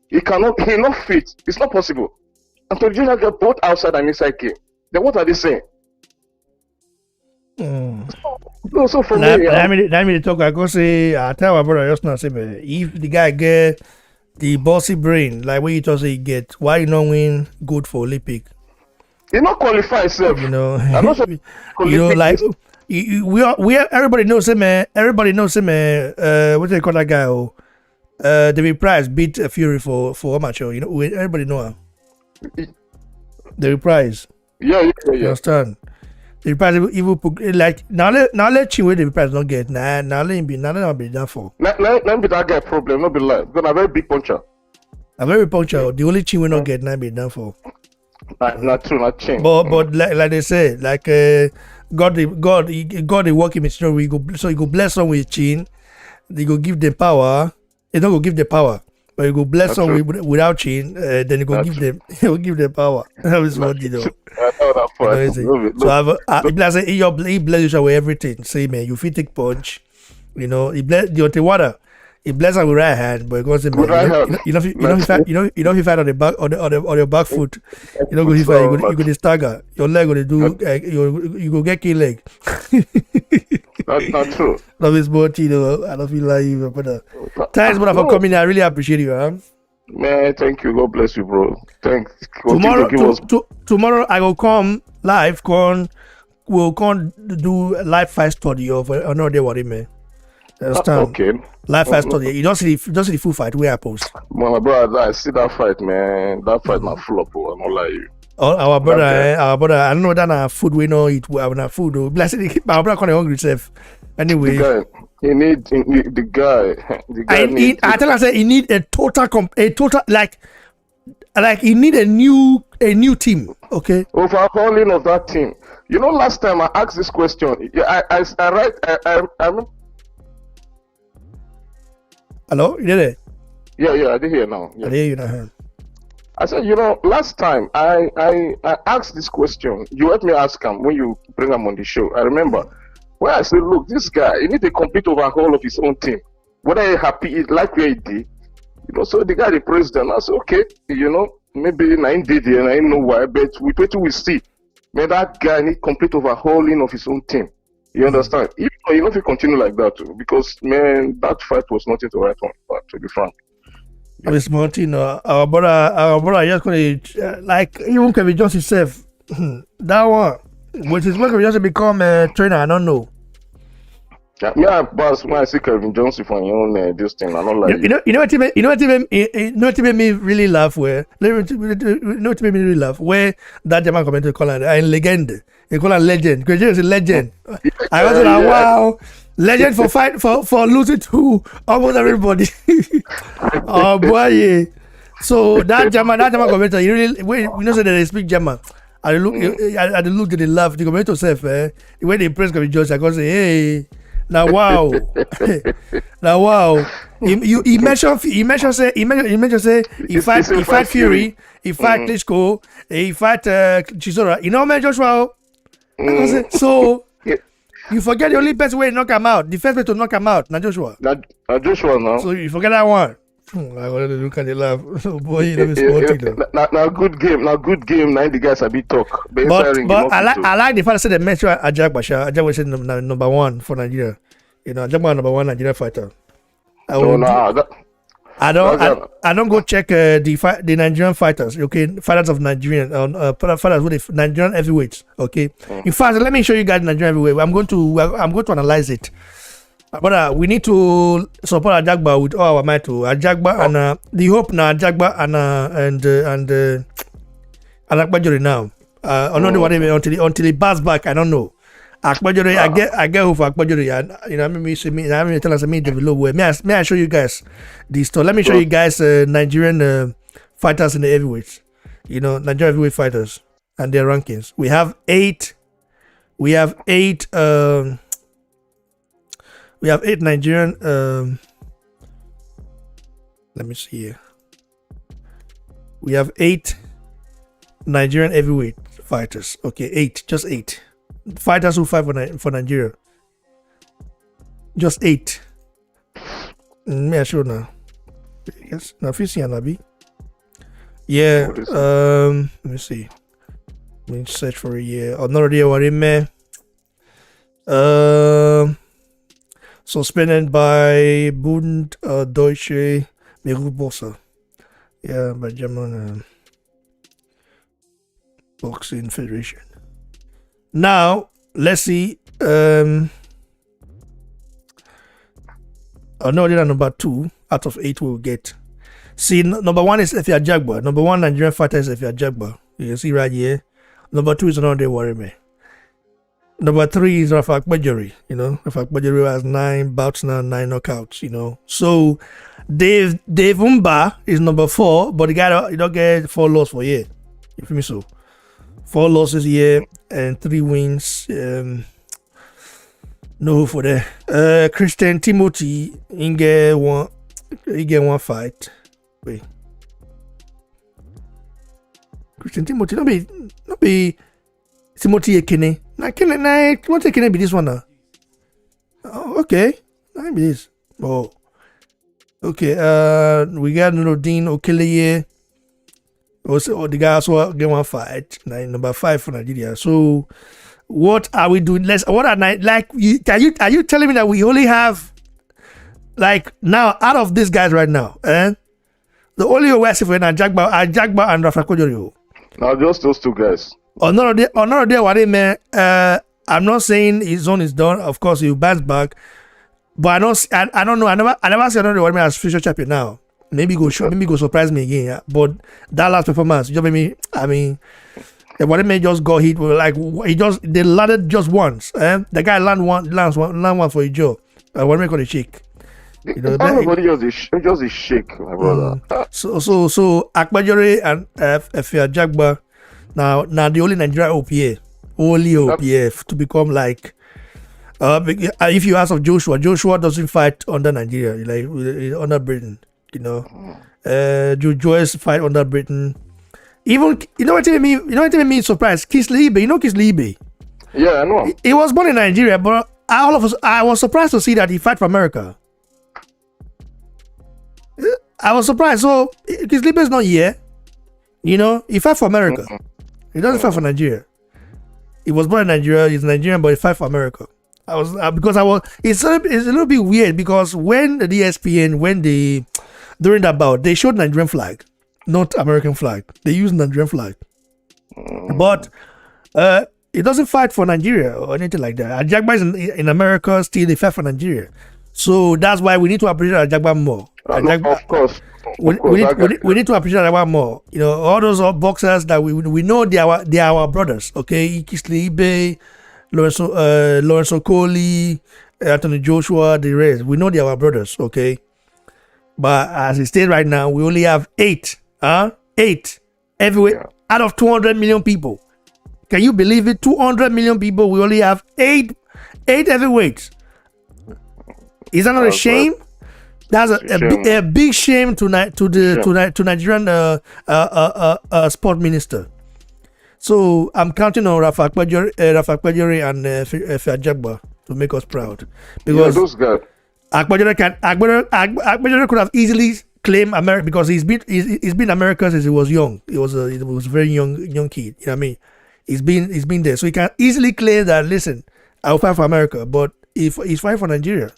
He not fit. It's not possible. Anthony Joshua got both outside and inside game. Then what are they saying? No, so for me, let me talk. I go say, I tell my brother just now say, if the guy get the bossy brain like what you just say he get, why you not win good for Olympic? He not qualify himself. I'm not sure like we are everybody knows him, man. Everybody knows him, man. What do they call that guy? David Price beat Fury for amateur. Everybody know him. David Price. Yeah. You understand? The price even like now let Chinwe the price not get now let him be done for. Let be that guy problem, not be lie. Because I'm a very big puncher. A very puncher. The only Chinwe not get now be done for. Not true, not change. But like they say, like God the working machinery so he go bless them with chin, they go give them power, they don't go give the power. But you go bless them without chin, then you go give them power. That is what you know. So he bless you with everything. Say man, you fit take punch. He bless Deontay Wilder. He bless her with right hand, but it goes in. You know if you fight on the back on your back foot, you know go if you go stagger. Your leg go do you go get key leg. That's not true. Love is more, I don't feel like you, but thanks, brother, for coming. I really appreciate you, huh? Man, thank you. God bless you, bro. Thanks. Tomorrow I will come live. We'll come do live fight study of another day. What it mean? Okay. Live fight study. You don't see the full fight where I post. My brother, I see that fight, man. That fight not full up. I'm not lying. Our brother, I don't know that food we know eat. Our food, though. Bless it. My brother can't hungry self. Anyway, the guy. I tell her, he need a total like he need a new team. Okay. Overhauling of that team. Last time I asked this question. I Hello, you did it? Yeah, I did hear now. Yeah. I hear you now. I said, last time I asked this question. You let me ask him when you bring him on the show. I remember where I said, look, this guy, he need a complete overhaul of his own team. Whether he happy, like where he did. So the guy, the president, I said, okay, maybe 9 did here, and I don't know why, but we wait till we see. Man, that guy need complete overhauling of his own team. You understand? If he continue like that too, because man, that fight was nothing to write on. But to be frank, Miss Martin, our brother just gonna like even Kevin Johnson himself. That one, which is when Kevin Johnson become a trainer, I don't know. Yeah, but when I see Kevin Johnson for your own this thing, I don't like. You know what made me really laugh? Where that German commentator call him a legend. They call him legend. Kevin Johnson is a legend. I was like, wow. Legend for losing to almost everybody. Oh boy, yeah. So that German commentator, say they speak German. I look, I look at the laugh. The commentator self, when they press can be judged, I go say, hey, now wow, now wow. He mentioned say he fight Fury, he fight Klitschko, he fight Chisora. You know, man, Joshua. I go say, so you forget the only best way to knock him out. The first way to knock him out, not Joshua. Not Joshua now. So you forget that one. I wanted to look at the laugh. Oh boy, you know, sporting though. Now good game. Now the guys a bit talk. But I like the fact that they mentioned Ajagba. Ajagba said number one for Nigeria. You know, Ajagba number one Nigerian fighter. I don't go check the Nigerian fighters. Okay, fighters of Nigerian fighters with the Nigerian heavyweights. Okay, in fact, let me show you guys Nigerian heavyweight. I'm going to analyze it. But we need to support Ajagba with all our might. Ajagba and the hope now Ajagba and Akpajori now. Another one until he bounce back. I don't know. Akpajori, I get hope for Akpajori. And you know, me tell us me develop way. May I show you guys this store? Let me show you guys Nigerian fighters in the heavyweights. You know, Nigerian heavyweight fighters and their rankings. We have eight. We have 8 Nigerian. Let me see here. We have 8 Nigerian heavyweight fighters. Okay, 8, just 8 fighters who fight for Nigeria. Just 8. Me I sure now. Yes, now if you see Anabi. Yeah. Let me see. Let me search for a year. Already Warime. Suspended by Bund Deutsche Merubosa. Yeah, by German Boxing Federation. Now, let's see. Another number 2 out of 8 we'll get. See, number 1 is Efe Ajagba. Number 1 Nigerian fighter is Efe Ajagba. You can see right here. Number 2 is another Warime. Number 3 is Rafa Akpajori. You know, Rafa Akpajori has 9 bouts now, 9 knockouts. You know, so Dave Umba is number 4, but the guy you don't get 4 losses for a year. You feel me? So 4 losses a year and 3 wins. No for that. Christian Timothy he get one fight. Wait, Christian Timothy not be Timothy Ekene. What can be this one now? Oh, okay. Maybe this. Oh. Okay. We got Nuruddin Okeleye. Also, the guy also get one fight. Number 5 for Nigeria. So, what are we doing? Are you telling me that we only have like now out of these guys right now? The only way for Ajagba and Rafa Akpajori. Now just those 2 guys. I'm not saying his zone is done. Of course, he'll bounce back. But I don't know. I never see another Warime as future champion now. Maybe go surprise me again. Yeah. But that last performance, just made me. I mean, Warime just got hit. Like they landed just once. The guy land one for a jaw. Warime got a shake. You know, everybody just a shake, my brother. So Akpajori and Efe Ajagba. Now the only Nigeria OPA to become like if you ask of Joshua doesn't fight under Nigeria, like under Britain, you know. Joyce fight under Britain. Even you know what made me surprised? Kisly Ibe, you know Kisly Ibe? Yeah, I know. He was born in Nigeria, but I was surprised to see that he fight for America. I was surprised. So Kisly Ibe is not here. You know, he fight for America. He doesn't fight for Nigeria. He was born in Nigeria. He's Nigerian, but he fight for America. It's a little bit weird because when the ESPN during that bout they showed Nigerian flag, not American flag. They used Nigerian flag, but he doesn't fight for Nigeria or anything like that. Ajagba is in America still. They fight for Nigeria, so that's why we need to appreciate Ajagba more. Of course. We need to appreciate that more. You know, all those boxers that we know they are our brothers. Okay, Kisly Ibe, Lawrence Okoli, Anthony Joshua, the rest. We know they are our brothers. Okay, but as it stays right now, we only have 8. 8 everywhere out of 200 million people. Can you believe it? 200 million people. We only have eight heavyweights. Is that not a shame? That's a big shame to Nigerian sport minister. So I'm counting on Rafa Akpajori and Ajagba to make us proud, because those guys. Akpajori could have easily claimed America, because he's been America since he was young. He was a very young kid. You know what I mean? He's been there, so he can easily claim that. Listen, I'll fight for America, but if he's fighting for Nigeria.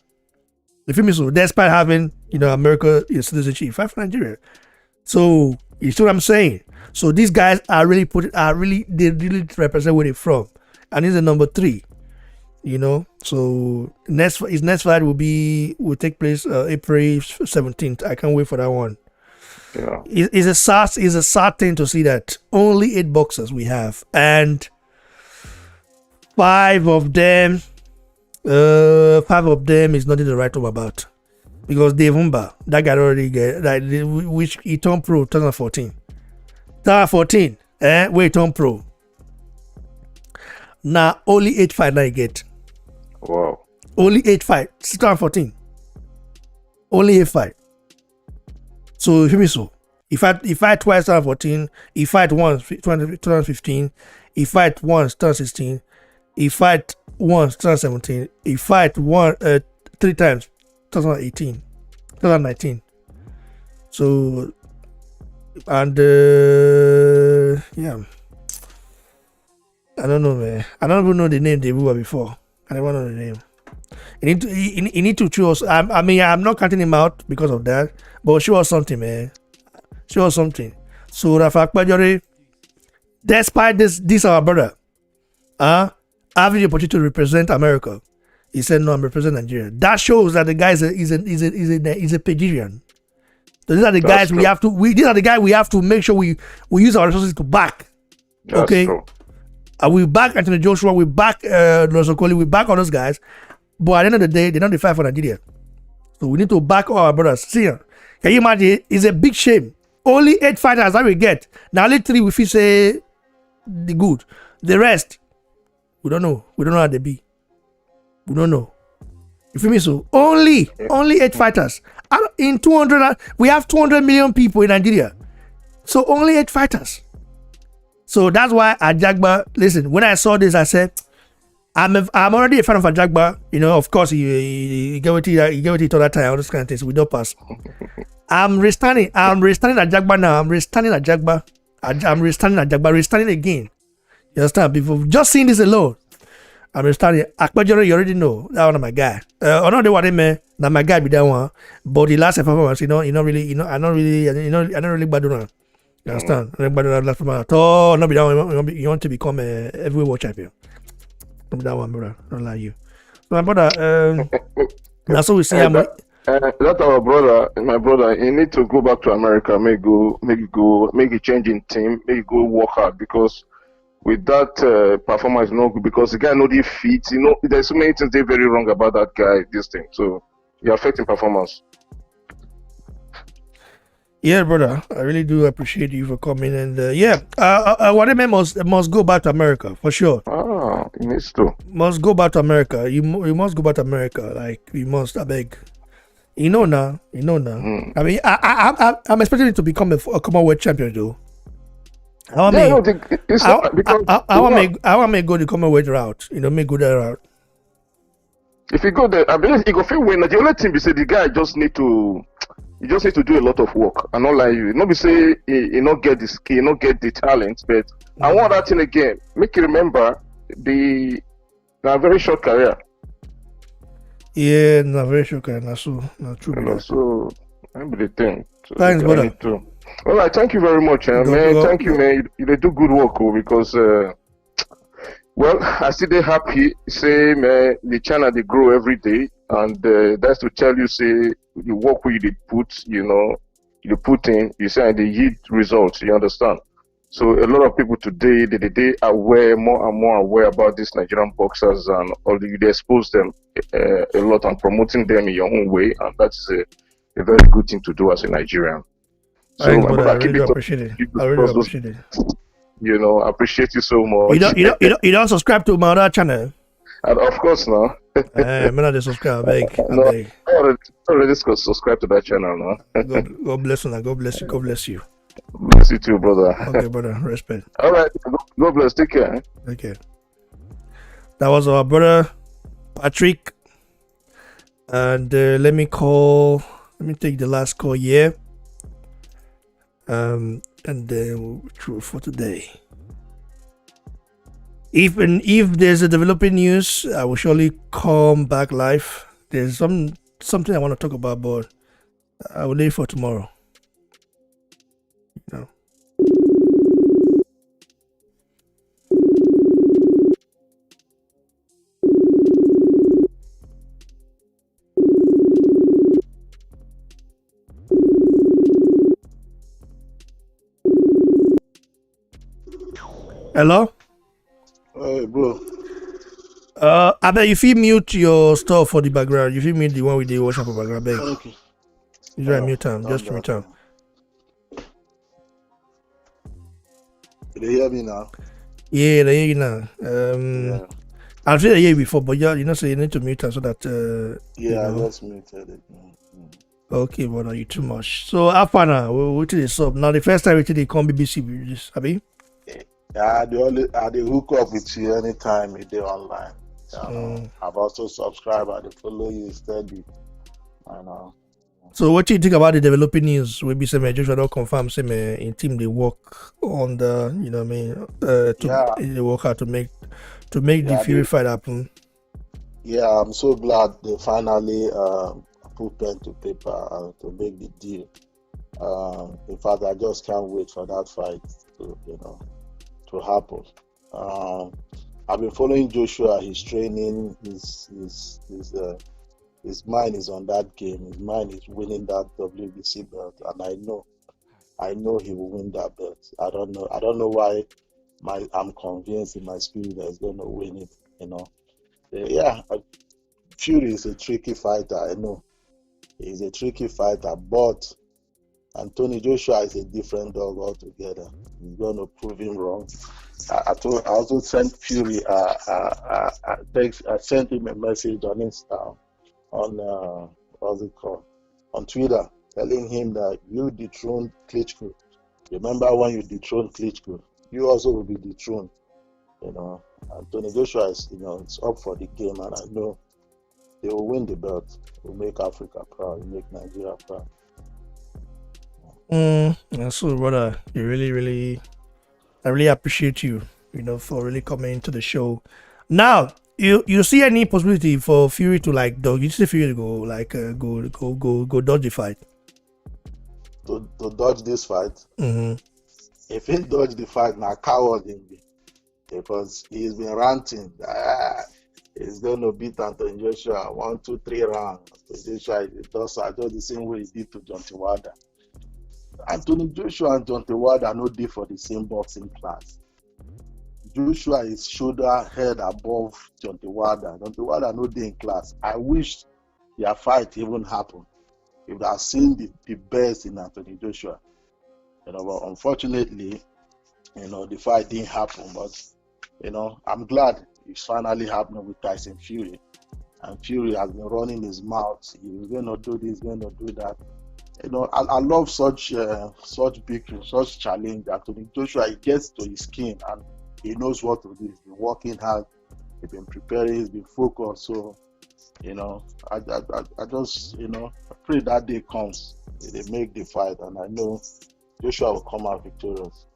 You feel me? So despite having, America citizenship, fight for Nigeria. So you see what I'm saying? So these guys they really represent where they're from. And he's the number 3. So his next fight will take place April 17th. I can't wait for that one. Yeah. It's a sad thing to see that only 8 boxers we have, and 5 of them is nothing to write home about, because Dave Humba, that guy already which he turned pro 2014. 2014, where he turned pro. Now only 8 fights I get. Wow. Only 8 fights. 2014. Only 8 fights. So hear me so. He fight twice 2014. He fight once 2015. He fight once 2016. He fight once 2017. He fight 3 times 2018, 2019. So, and yeah, I don't know, man. I don't even know the name they were before. I don't know the name. You need to choose. I mean, I'm not counting him out because of that, but show us something, man. Show us something. So Rafa Akpajori, despite this our brother, having the opportunity to represent America, he said, "No, I'm representing Nigeria." That shows that the guy is a Nigerian. So these are the guys we have to. These are the guys we have to make sure we use our resources to back. That's okay, true. We back Anthony Joshua. We back Lorenzo Coley. We back all those guys. But at the end of the day, they're not the fight for Nigeria. So we need to back all our brothers. See, can you imagine? It's a big shame. Only 8 fighters that we get. Now only 3 we feel say the good. The rest, we don't know. We don't know how they be. We don't know. You feel me? So only 8 fighters. In 200, we have 200 million people in Nigeria. So only 8 fighters. So that's why Ajagba, listen, when I saw this, I said, I'm already a fan of Ajagba. Of course, he get with it all that time, all those kind of things. We don't pass. I'm restarting Ajagba now. I'm restarting Ajagba again. You understand? Before just seeing this alone, I'm restarting. Akpajoro, you already know that one of my guy. Another one, man, now my guy be that one. But the last performance, I don't really bad on. You understand? I don't bad on last performance at all. Not be that one. You want to become a heavyweight world champion. Not be that one, brother. Don't lie you. So my brother, that's what we see. That our brother, my brother, he need to go back to America, make a change in team, make go work hard, because with that performance, no good, because the guy know the feet, there's so many things they very wrong about that guy, this thing. So you're affecting performance. Yeah, brother, I really do appreciate you for coming, and Wademe must go back to America for sure. He needs to. Must go back to America. You must go back to America. Like you must. I beg. Now. I mean, I'm expecting it to become a Commonwealth champion, though. I want to go the Commonwealth route. Make good that route. If you go there, I believe he go feel win. The only thing be say the guy just need to do a lot of work. And not like you. Not be say he not get the skill, he not get the talent, but I want that thing again. Make you remember a very short career. Yeah, not very sure. Not so, not true. So I be the thing. So thanks, brother. All right, thank you very much, man. Thank you, man. You do good work, because I still happy. Say, man, the channel they grow every day, and that's to tell you, say the work we did put, you put in, you say they yield results. You understand? So a lot of people today, they aware more and more aware about these Nigerian boxers, and they expose them a lot and promoting them in your own way, and that's a very good thing to do as a Nigerian. So, I really appreciate it. I appreciate you so much. You don't subscribe to my other channel. And of course, now. I'm not subscribe. I beg. I already subscribe to that channel now. God bless you. God bless you. God bless you. Bless you too, brother. Okay, brother. Respect. All right. God bless. Take care. Okay. That was our brother Patrick. And let me take the last call here. And then we'll through for today. If there's a developing news, I will surely come back live. There's something I want to talk about, but I will leave for tomorrow. No. Hello? Hey, bro. I bet if you mute your stuff for the background, if you mute the one with the worship for background, beg. Okay. You try mute time, just mute time. They hear me now? Yeah, they hear you now. I've said it before, but so you need to mute time so that I just muted it. Okay, but are you too much? So after now, we did this up. Now the first time we did it come BBC with this, Abi? Yeah, they hook up with you anytime you do online. I've also subscribed and they follow you steady. I know. So what do you think about the developing news? We be saying Joshua don't confirm say in team they work on the they work hard to make the Fury fight happen. Yeah, I'm so glad they finally put pen to paper to make the deal. In fact, I just can't wait for that fight to happen. I've been following Joshua. His training, his mind is on that game. His mind is winning that WBC belt, and I know he will win that belt. I don't know why. I'm convinced in my spirit that he's going to win it. Fury is a tricky fighter. I know he's a tricky fighter, but Anthony Joshua is a different dog altogether. He's going to prove him wrong. I also sent Fury I sent him a message on Insta, on on Twitter, telling him that you dethroned Klitschko. Remember when you dethroned Klitschko, you also will be dethroned. Anthony Joshua is it's up for the game, and I know they will win the belt. Will make Africa proud. Will make Nigeria proud. So brother, I really appreciate you, for really coming into the show. Now, you see any possibility for Fury to you see Fury to go dodge the fight? To dodge this fight? Mm-hmm. If he dodge the fight, now coward him because he's been ranting. He's going to beat Anthony Joshua 1, 2, 3 rounds. Joshua does the same way he did to John Tewada. Anthony Joshua and John Tewada are not there for the same boxing class. Joshua is shoulder head above John Tewada. John Tewada are not there in class. I wish their fight even happened. If I've seen the best in Anthony Joshua. But unfortunately, the fight didn't happen. But I'm glad it's finally happening with Tyson Fury. And Fury has been running his mouth. He's going to do this, going to do that. I love such victory, such challenge. Anthony Joshua, he gets to his skin and he knows what to do. He's been working hard. He's been preparing. He's been focused. So, I just, I pray that day comes. They make the fight, and I know Joshua will come out victorious.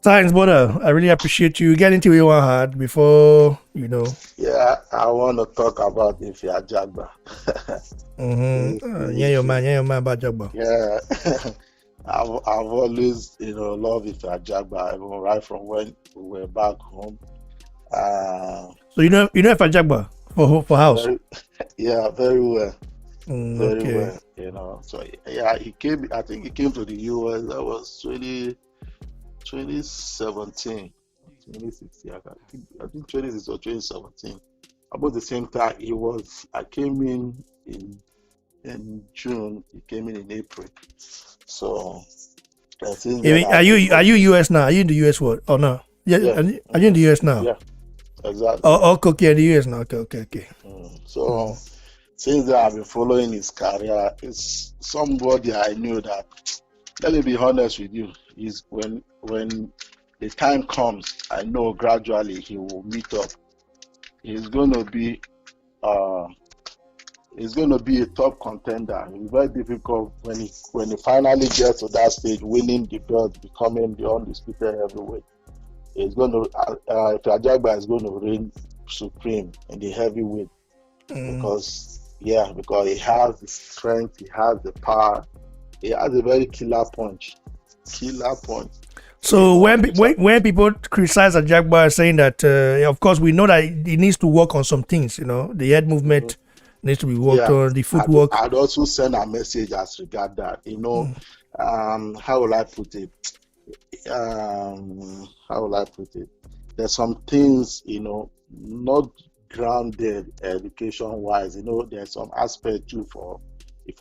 Thanks, brother. I really appreciate you. Get into your heart before, Yeah, I want to talk about Ifya Jagba. Your man about Jagba. Yeah. I've always, loved Ifya Jagba, even right from when we were back home. So Ifya Jagba for house? Very well. Very well, So he came. I think he came to the US. That was 2017, 2016. I think 2016 or 2017. About the same time I came in June. He came in April. So Since then, Are you US now? Are you in the US world or no? Yeah, Yeah. are you in the US now? Yeah, exactly. Oh, okay, in the US now. Okay. So since then, I've been following his career. It's somebody I knew that. Let me be honest with you. Is when the time comes, I know gradually he will meet up. He's going to be a top contender. It's very difficult when he finally gets to that stage, winning the belt, becoming the undisputed heavyweight. It's going to Ajagba is going to reign supreme in the heavyweight because he has the strength, he has the power, he has a very killer punch. So when people criticize Ajagba saying that, of course we know that he needs to work on some things. The head movement needs to be worked on, the footwork. I'd also send a message as regard that. How will I put it? There's some things, not grounded education wise. There's some aspect too for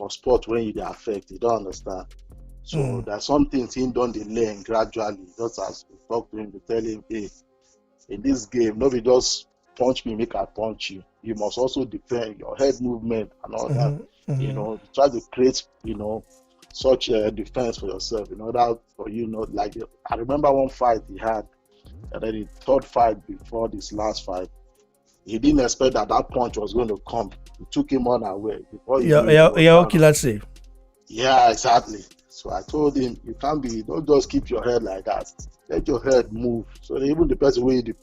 sport when you get affected. You don't understand. So there's some things he don't learn gradually. Just as we talk to him, to tell him, hey, in this game, nobody just punch me, make I punch you. You must also defend your head movement and all that. Try to create, such a defense for yourself in order for I remember one fight he had, and then the third fight before this last fight, he didn't expect that punch was going to come. It took him unaware. Okay, let's see. Yeah, exactly. So I told him, don't just keep your head like that. Let your head move. So even the person where the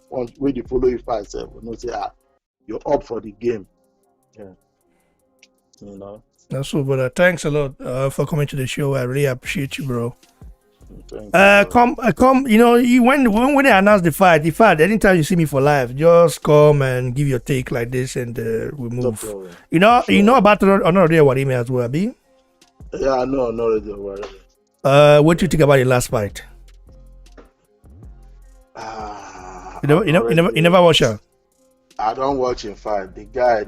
follow you fight will not say, you're up for the game. Yeah. That's so, brother. Thanks a lot for coming to the show. I really appreciate you, bro. Come. When they announce the fight, anytime you see me for live, just come and give your take like this, and we move. Sure. You know about another day what email as well, be? Yeah, I know already what it is. What do you think about the last fight? You never watch her? I don't watch him fight. The guy,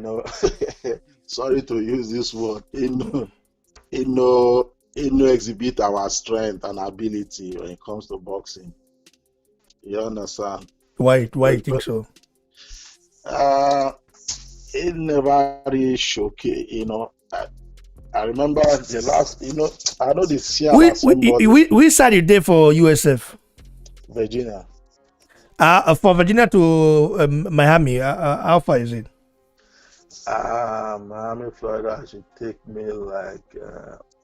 sorry to use this word, he no exhibit our strength and ability when it comes to boxing. You understand? Why you think so? It never really showcase, I remember the last, I know this year. We side you there for USF? Virginia. For Virginia to Miami, how far is it? Miami, Florida should take me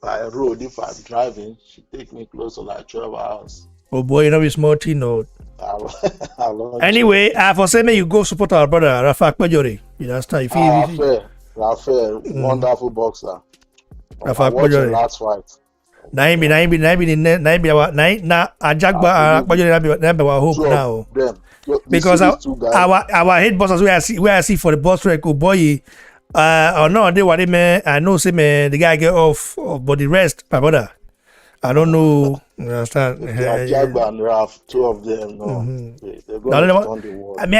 by road. If I'm driving, should take me close to 12 hours. Oh boy, it's small thing, no. Anyway, for say you go support our brother Rafa Akpajori. You understand? Rafael, wonderful boxer. Rafa Akpajori. Last fight. Ajagba Akpajori hope now. Because our head bosses where I see for the boss track, oh boy, no, they were man. I know say man, the guy get off, but the rest, my brother, I don't know. You understand? Ajagba and Raf, two of them, they're going to turn the world. May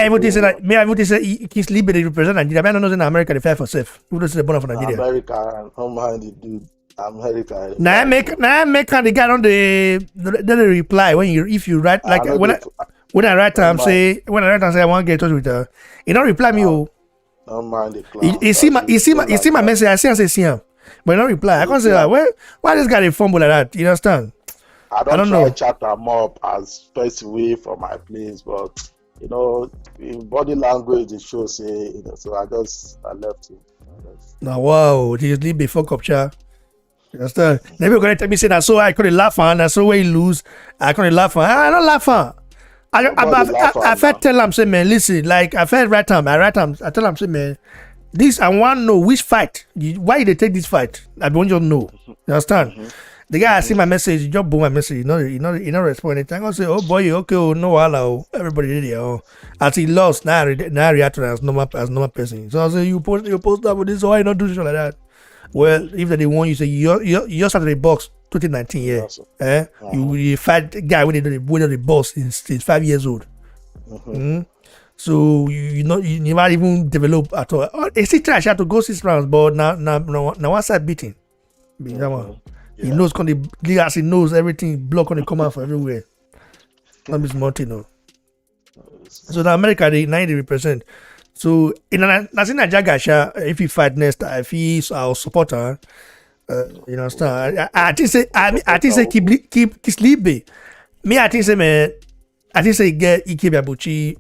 I even say King's Liberty represent Nigeria? I don't know in America they fight for safe. Who does the born for Nigeria? America, don't mind the dude. America. Now I make the guy on the reply if you write like when I write time say I want to get in touch with her, he don't reply me. Don't mind the clown. He see my message. I see him, but he don't reply. I can't say like why this guy fumble like that? You understand? I don't try to chat them up as first away from my place, but in body language it shows so I left him. Now wow, he just leave before capture. You understand? Then people gonna tell me say that so I couldn't laugh on, that's so where you lose. I couldn't laugh on. I don't laugh on. I felt tell him say man, listen, like I felt I tell him say man, this I want to know which fight. Why they take this fight? I want you to know. You understand? The guy I see my message, he just boom my message. He not respond anything. I say, oh boy, okay, no hello. Everybody did it. As he lost, now I react as normal person. So I say you post that with this, so why not do shit like that? Well, if they want you say you started the box 2019, yeah. Awesome. You fight guy when the boss since 5 years old. So you never even develop at all. They still try to go 6 rounds, but now one side beating. He knows as he knows everything, block on the come out for everywhere. Not Miss Montino. So in America, they 90%. So in Nigeria, if he fight next, if he's our supporter, you understand? I think say keep sleepy. Me, I think say man. I think say he keep Abuchi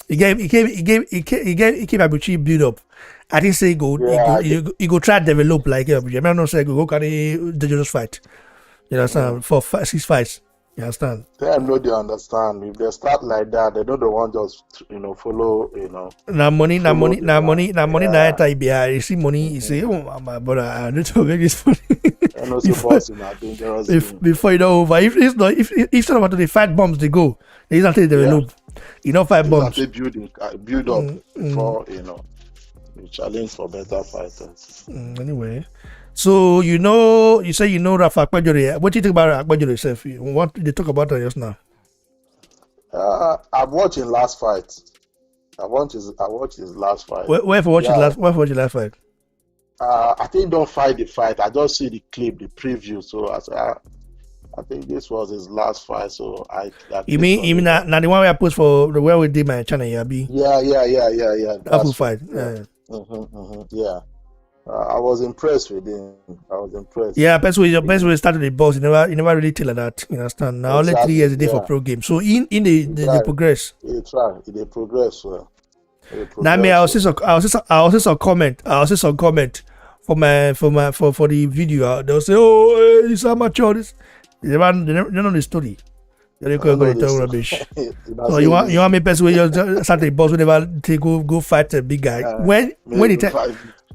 he keep Abuchi build up. I think say he go try to develop like Abuchi. I'm not saying go carry dangerous fight. You understand? For 6 fights. You understand? They understand. If they start like that, they don't want just follow. Now money. Now enter IBI. You see money. You say, oh my brother, I need to make this money. Before you know over, if it's not, if some of the fight bombs they go, they don't develop. Fight bombs. They build up before you challenge for better fighters. Anyway. So you say Rafa Akpajore. What do you think about Akpajore yourself? What did they talk about just now? I've watched his last fight. I watched his last fight. Where for watch his last fight? I think don't fight the fight. I just see the clip, the preview. So I think this was his last fight. So you mean now the one where I post for the where we did my channel, Yabi? Yeah. Apple fight. Yeah. I was impressed with him. Yeah, best way started the boss. He never really tell that. You understand? Now only 3 years a day for pro game. So in the progress. They try. They progress well. Now me, I'll say some comment for the video. They'll say, oh, it's amateur. They don't know the story. They go tell rubbish. So you want me best way just start the boss whenever they go fight a big guy.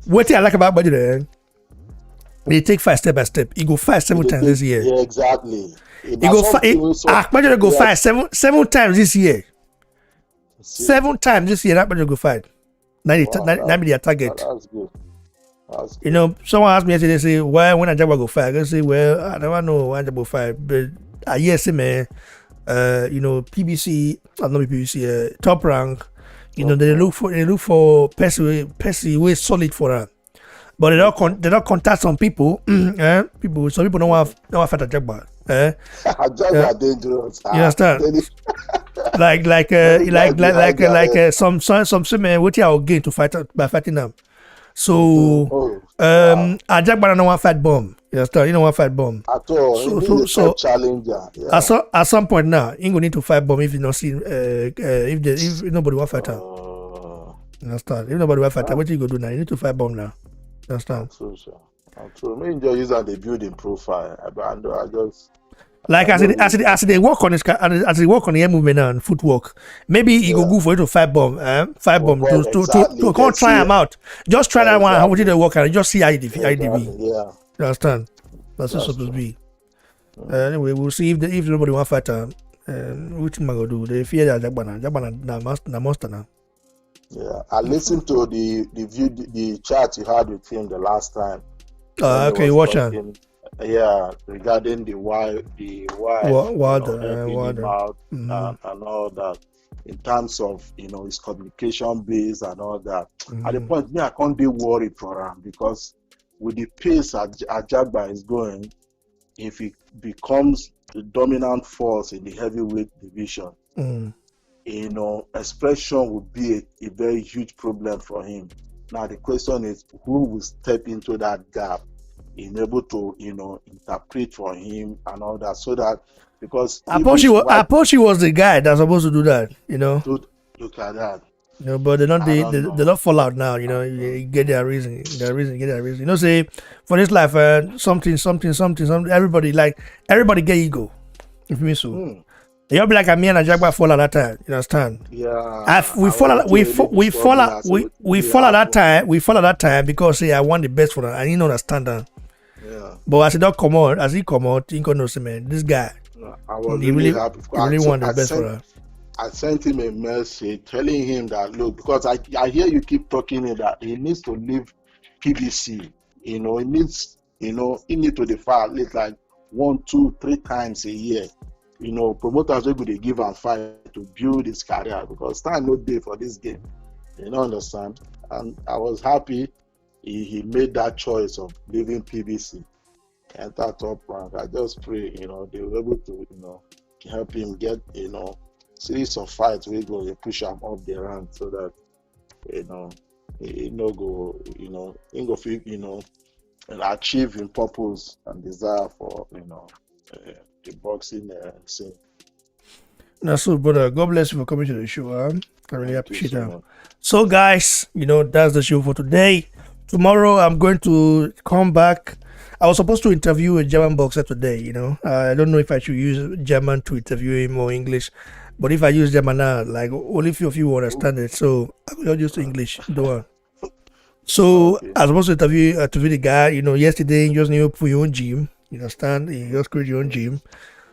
What I like about Budget, they take 5 step by step. He go fight 7 times this year. Yeah, exactly. Budget go fight 7 times this year. 7 times this year. That Budget go fight. 90 their target. That's good. Someone asked me yesterday, say, why when Ajagba go fight? I say, well, I never know when Ajagba go fight, but I hear say, man, PBC, not PBC, top rank. They look for person way solid for her, but they don't contact some people. Some people don't want to fight Ajagba. Ajagba dangerous. You understand? Some men what you gain to fight by fighting them. So Ajagba don't want fight bomb. You understand? You don't want fight bomb. At all. So challenger. Yeah. At some point now, you gonna need to fight bomb if you not see if nobody want fight her. You understand? If nobody want fight her, what you go do now? You need to fight bomb now. You understand? True, sir. True. Me enjoy using the building profile. I just like as they work on the air movement and footwork, maybe he go for you to fight bomb, to come try him out. Just try that one. How would you work and just see how it be. Yeah. You understand? That's what supposed to be. Anyway, we'll see if nobody want fight her. Which am I gonna do? They fear that Jabana na monster now. Yeah, I listened to the chat you had with him the last time. Okay, watch it. Yeah, regarding the why and all that, in terms of his communication base and all that. At the point, me I can't be worried for him because with the pace Ajagba is going, if he becomes the dominant force in the heavyweight division, expression would be a very huge problem for him. Now the question is, who will step into that gap? Able to interpret for him and all that, so that because Aposhi was the guy that's supposed to do that, Look at that. But they don't fall out now. You get their reason. Say for this life, something. Everybody get ego. If me so. You'll be like me and Ajagba fall at that time. You understand? Yeah. We fall at that time because I want the best for them. I didn't understand that. Yeah. But as he come out, he can know, man, this guy. I was really happy. He really want the best for her. I sent him a message telling him that look, because I hear you keep talking that he needs to leave PBC. He needs to defy at least like 1, 2, 3 times a year. Promoters will be give and fight to build his career because time no day for this game. You understand? And I was happy, he made that choice of leaving PBC, enter top rank. I just pray, they were able to, help him get, series of fights we go push him up the rank so that, he no go, he go feel, and achieve his purpose and desire for, the boxing scene. That's so, brother. God bless you for coming to the show. I really appreciate so that. much. So, guys, that's the show for today. Tomorrow, I'm going to come back. I was supposed to interview a German boxer today. I don't know if I should use German to interview him or English. But if I use German now, like only few of you will understand it. So I will use English. Don't worry. So Okay. I was supposed to interview the guy. Yesterday he just knew for your own gym. You understand? He just create your own gym.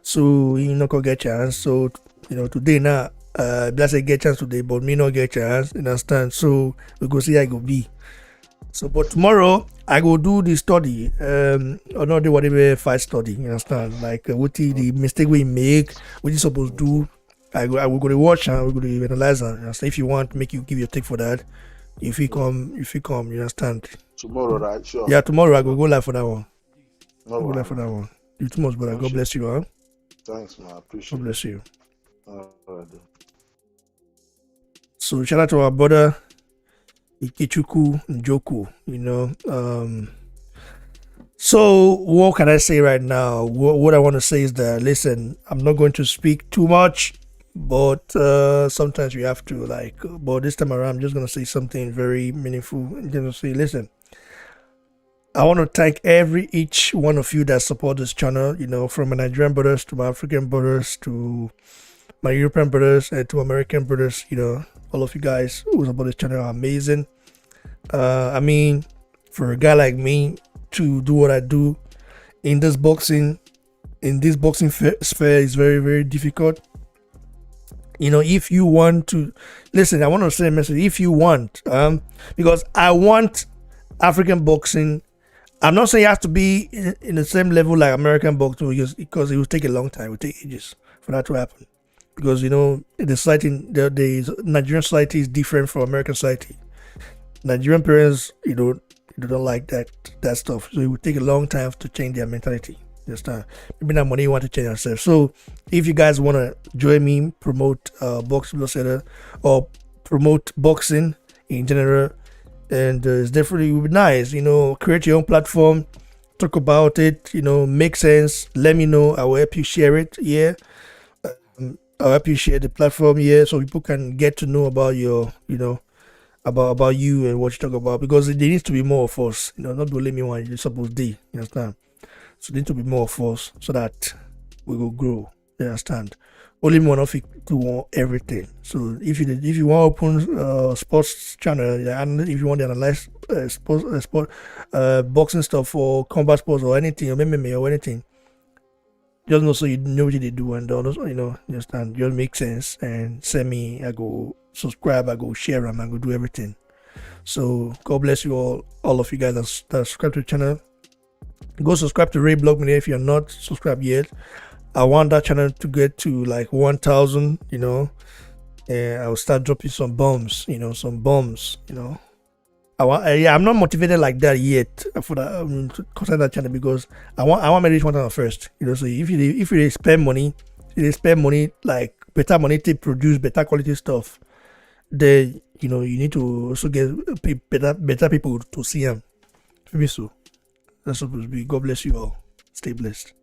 So he not gonna get chance. So today now, let's say get chance today, but me not get chance. You understand? So we go see how it go be. So but tomorrow I go do the study. Or not do whatever fight study. You understand? Like what the mistake we make, what you supposed to do. I will go to watch and we go to analyze and if you want, make you give your take for that. If you come, you understand. Tomorrow, right? Sure. Yeah, tomorrow I go live for that one. No Go live for that one. You too much, brother. God bless you, huh? Thanks, man. I appreciate God bless you. it. All right. So shout out to our brother Ikichuku Njoku. So what can I say right now? What I want to say is that listen, I'm not going to speak too much. But sometimes you have to but this time around, I'm just going to say something very meaningful. I'm going to say, listen, I want to thank each one of you that support this channel, from my Nigerian brothers to my African brothers to my European brothers and to American brothers, all of you guys who support this channel are amazing. I mean, for a guy like me to do what I do in this boxing sphere is very, very difficult. If you want to listen, I want to say a message. If you want, because I want African boxing. I'm not saying it has to be in the same level like American boxing because it will take a long time. It will take ages for that to happen. Because the society, the Nigerian society is different from American society. Nigerian parents, don't like that stuff. So it will take a long time to change their mentality. Maybe not money you want to change yourself. So if you guys want to join me promote boxing or promote boxing in general, and it's definitely would be nice, create your own platform, talk about it, make sense, let me know. I will help you share it. I'll help you share the platform so people can get to know about your about you and what you talk about, because there needs to be more of us, not only me one you're supposed to, you understand. So there need to be more of us so that we will grow. You understand? Only one of it to want everything. So if you want to open sports channel, and if you want to analyze sport boxing stuff or combat sports or anything or MMA or anything, just know so you know what they do and all those, you understand? Just make sense and send me. I go subscribe. I go share them. I go do everything. So God bless you all of you guys that subscribe to the channel. Go subscribe to Ray Blog Media if you're not subscribed yet. I want that channel to get to 1,000, and I'll start dropping some bombs, I'm not motivated like that yet for that to contact that channel, because I want to reach 1,000 first, So if you spend money, like better money to produce better quality stuff, then you need to also get better people to see them. Maybe so. That's supposed to be. God bless you all. Stay blessed.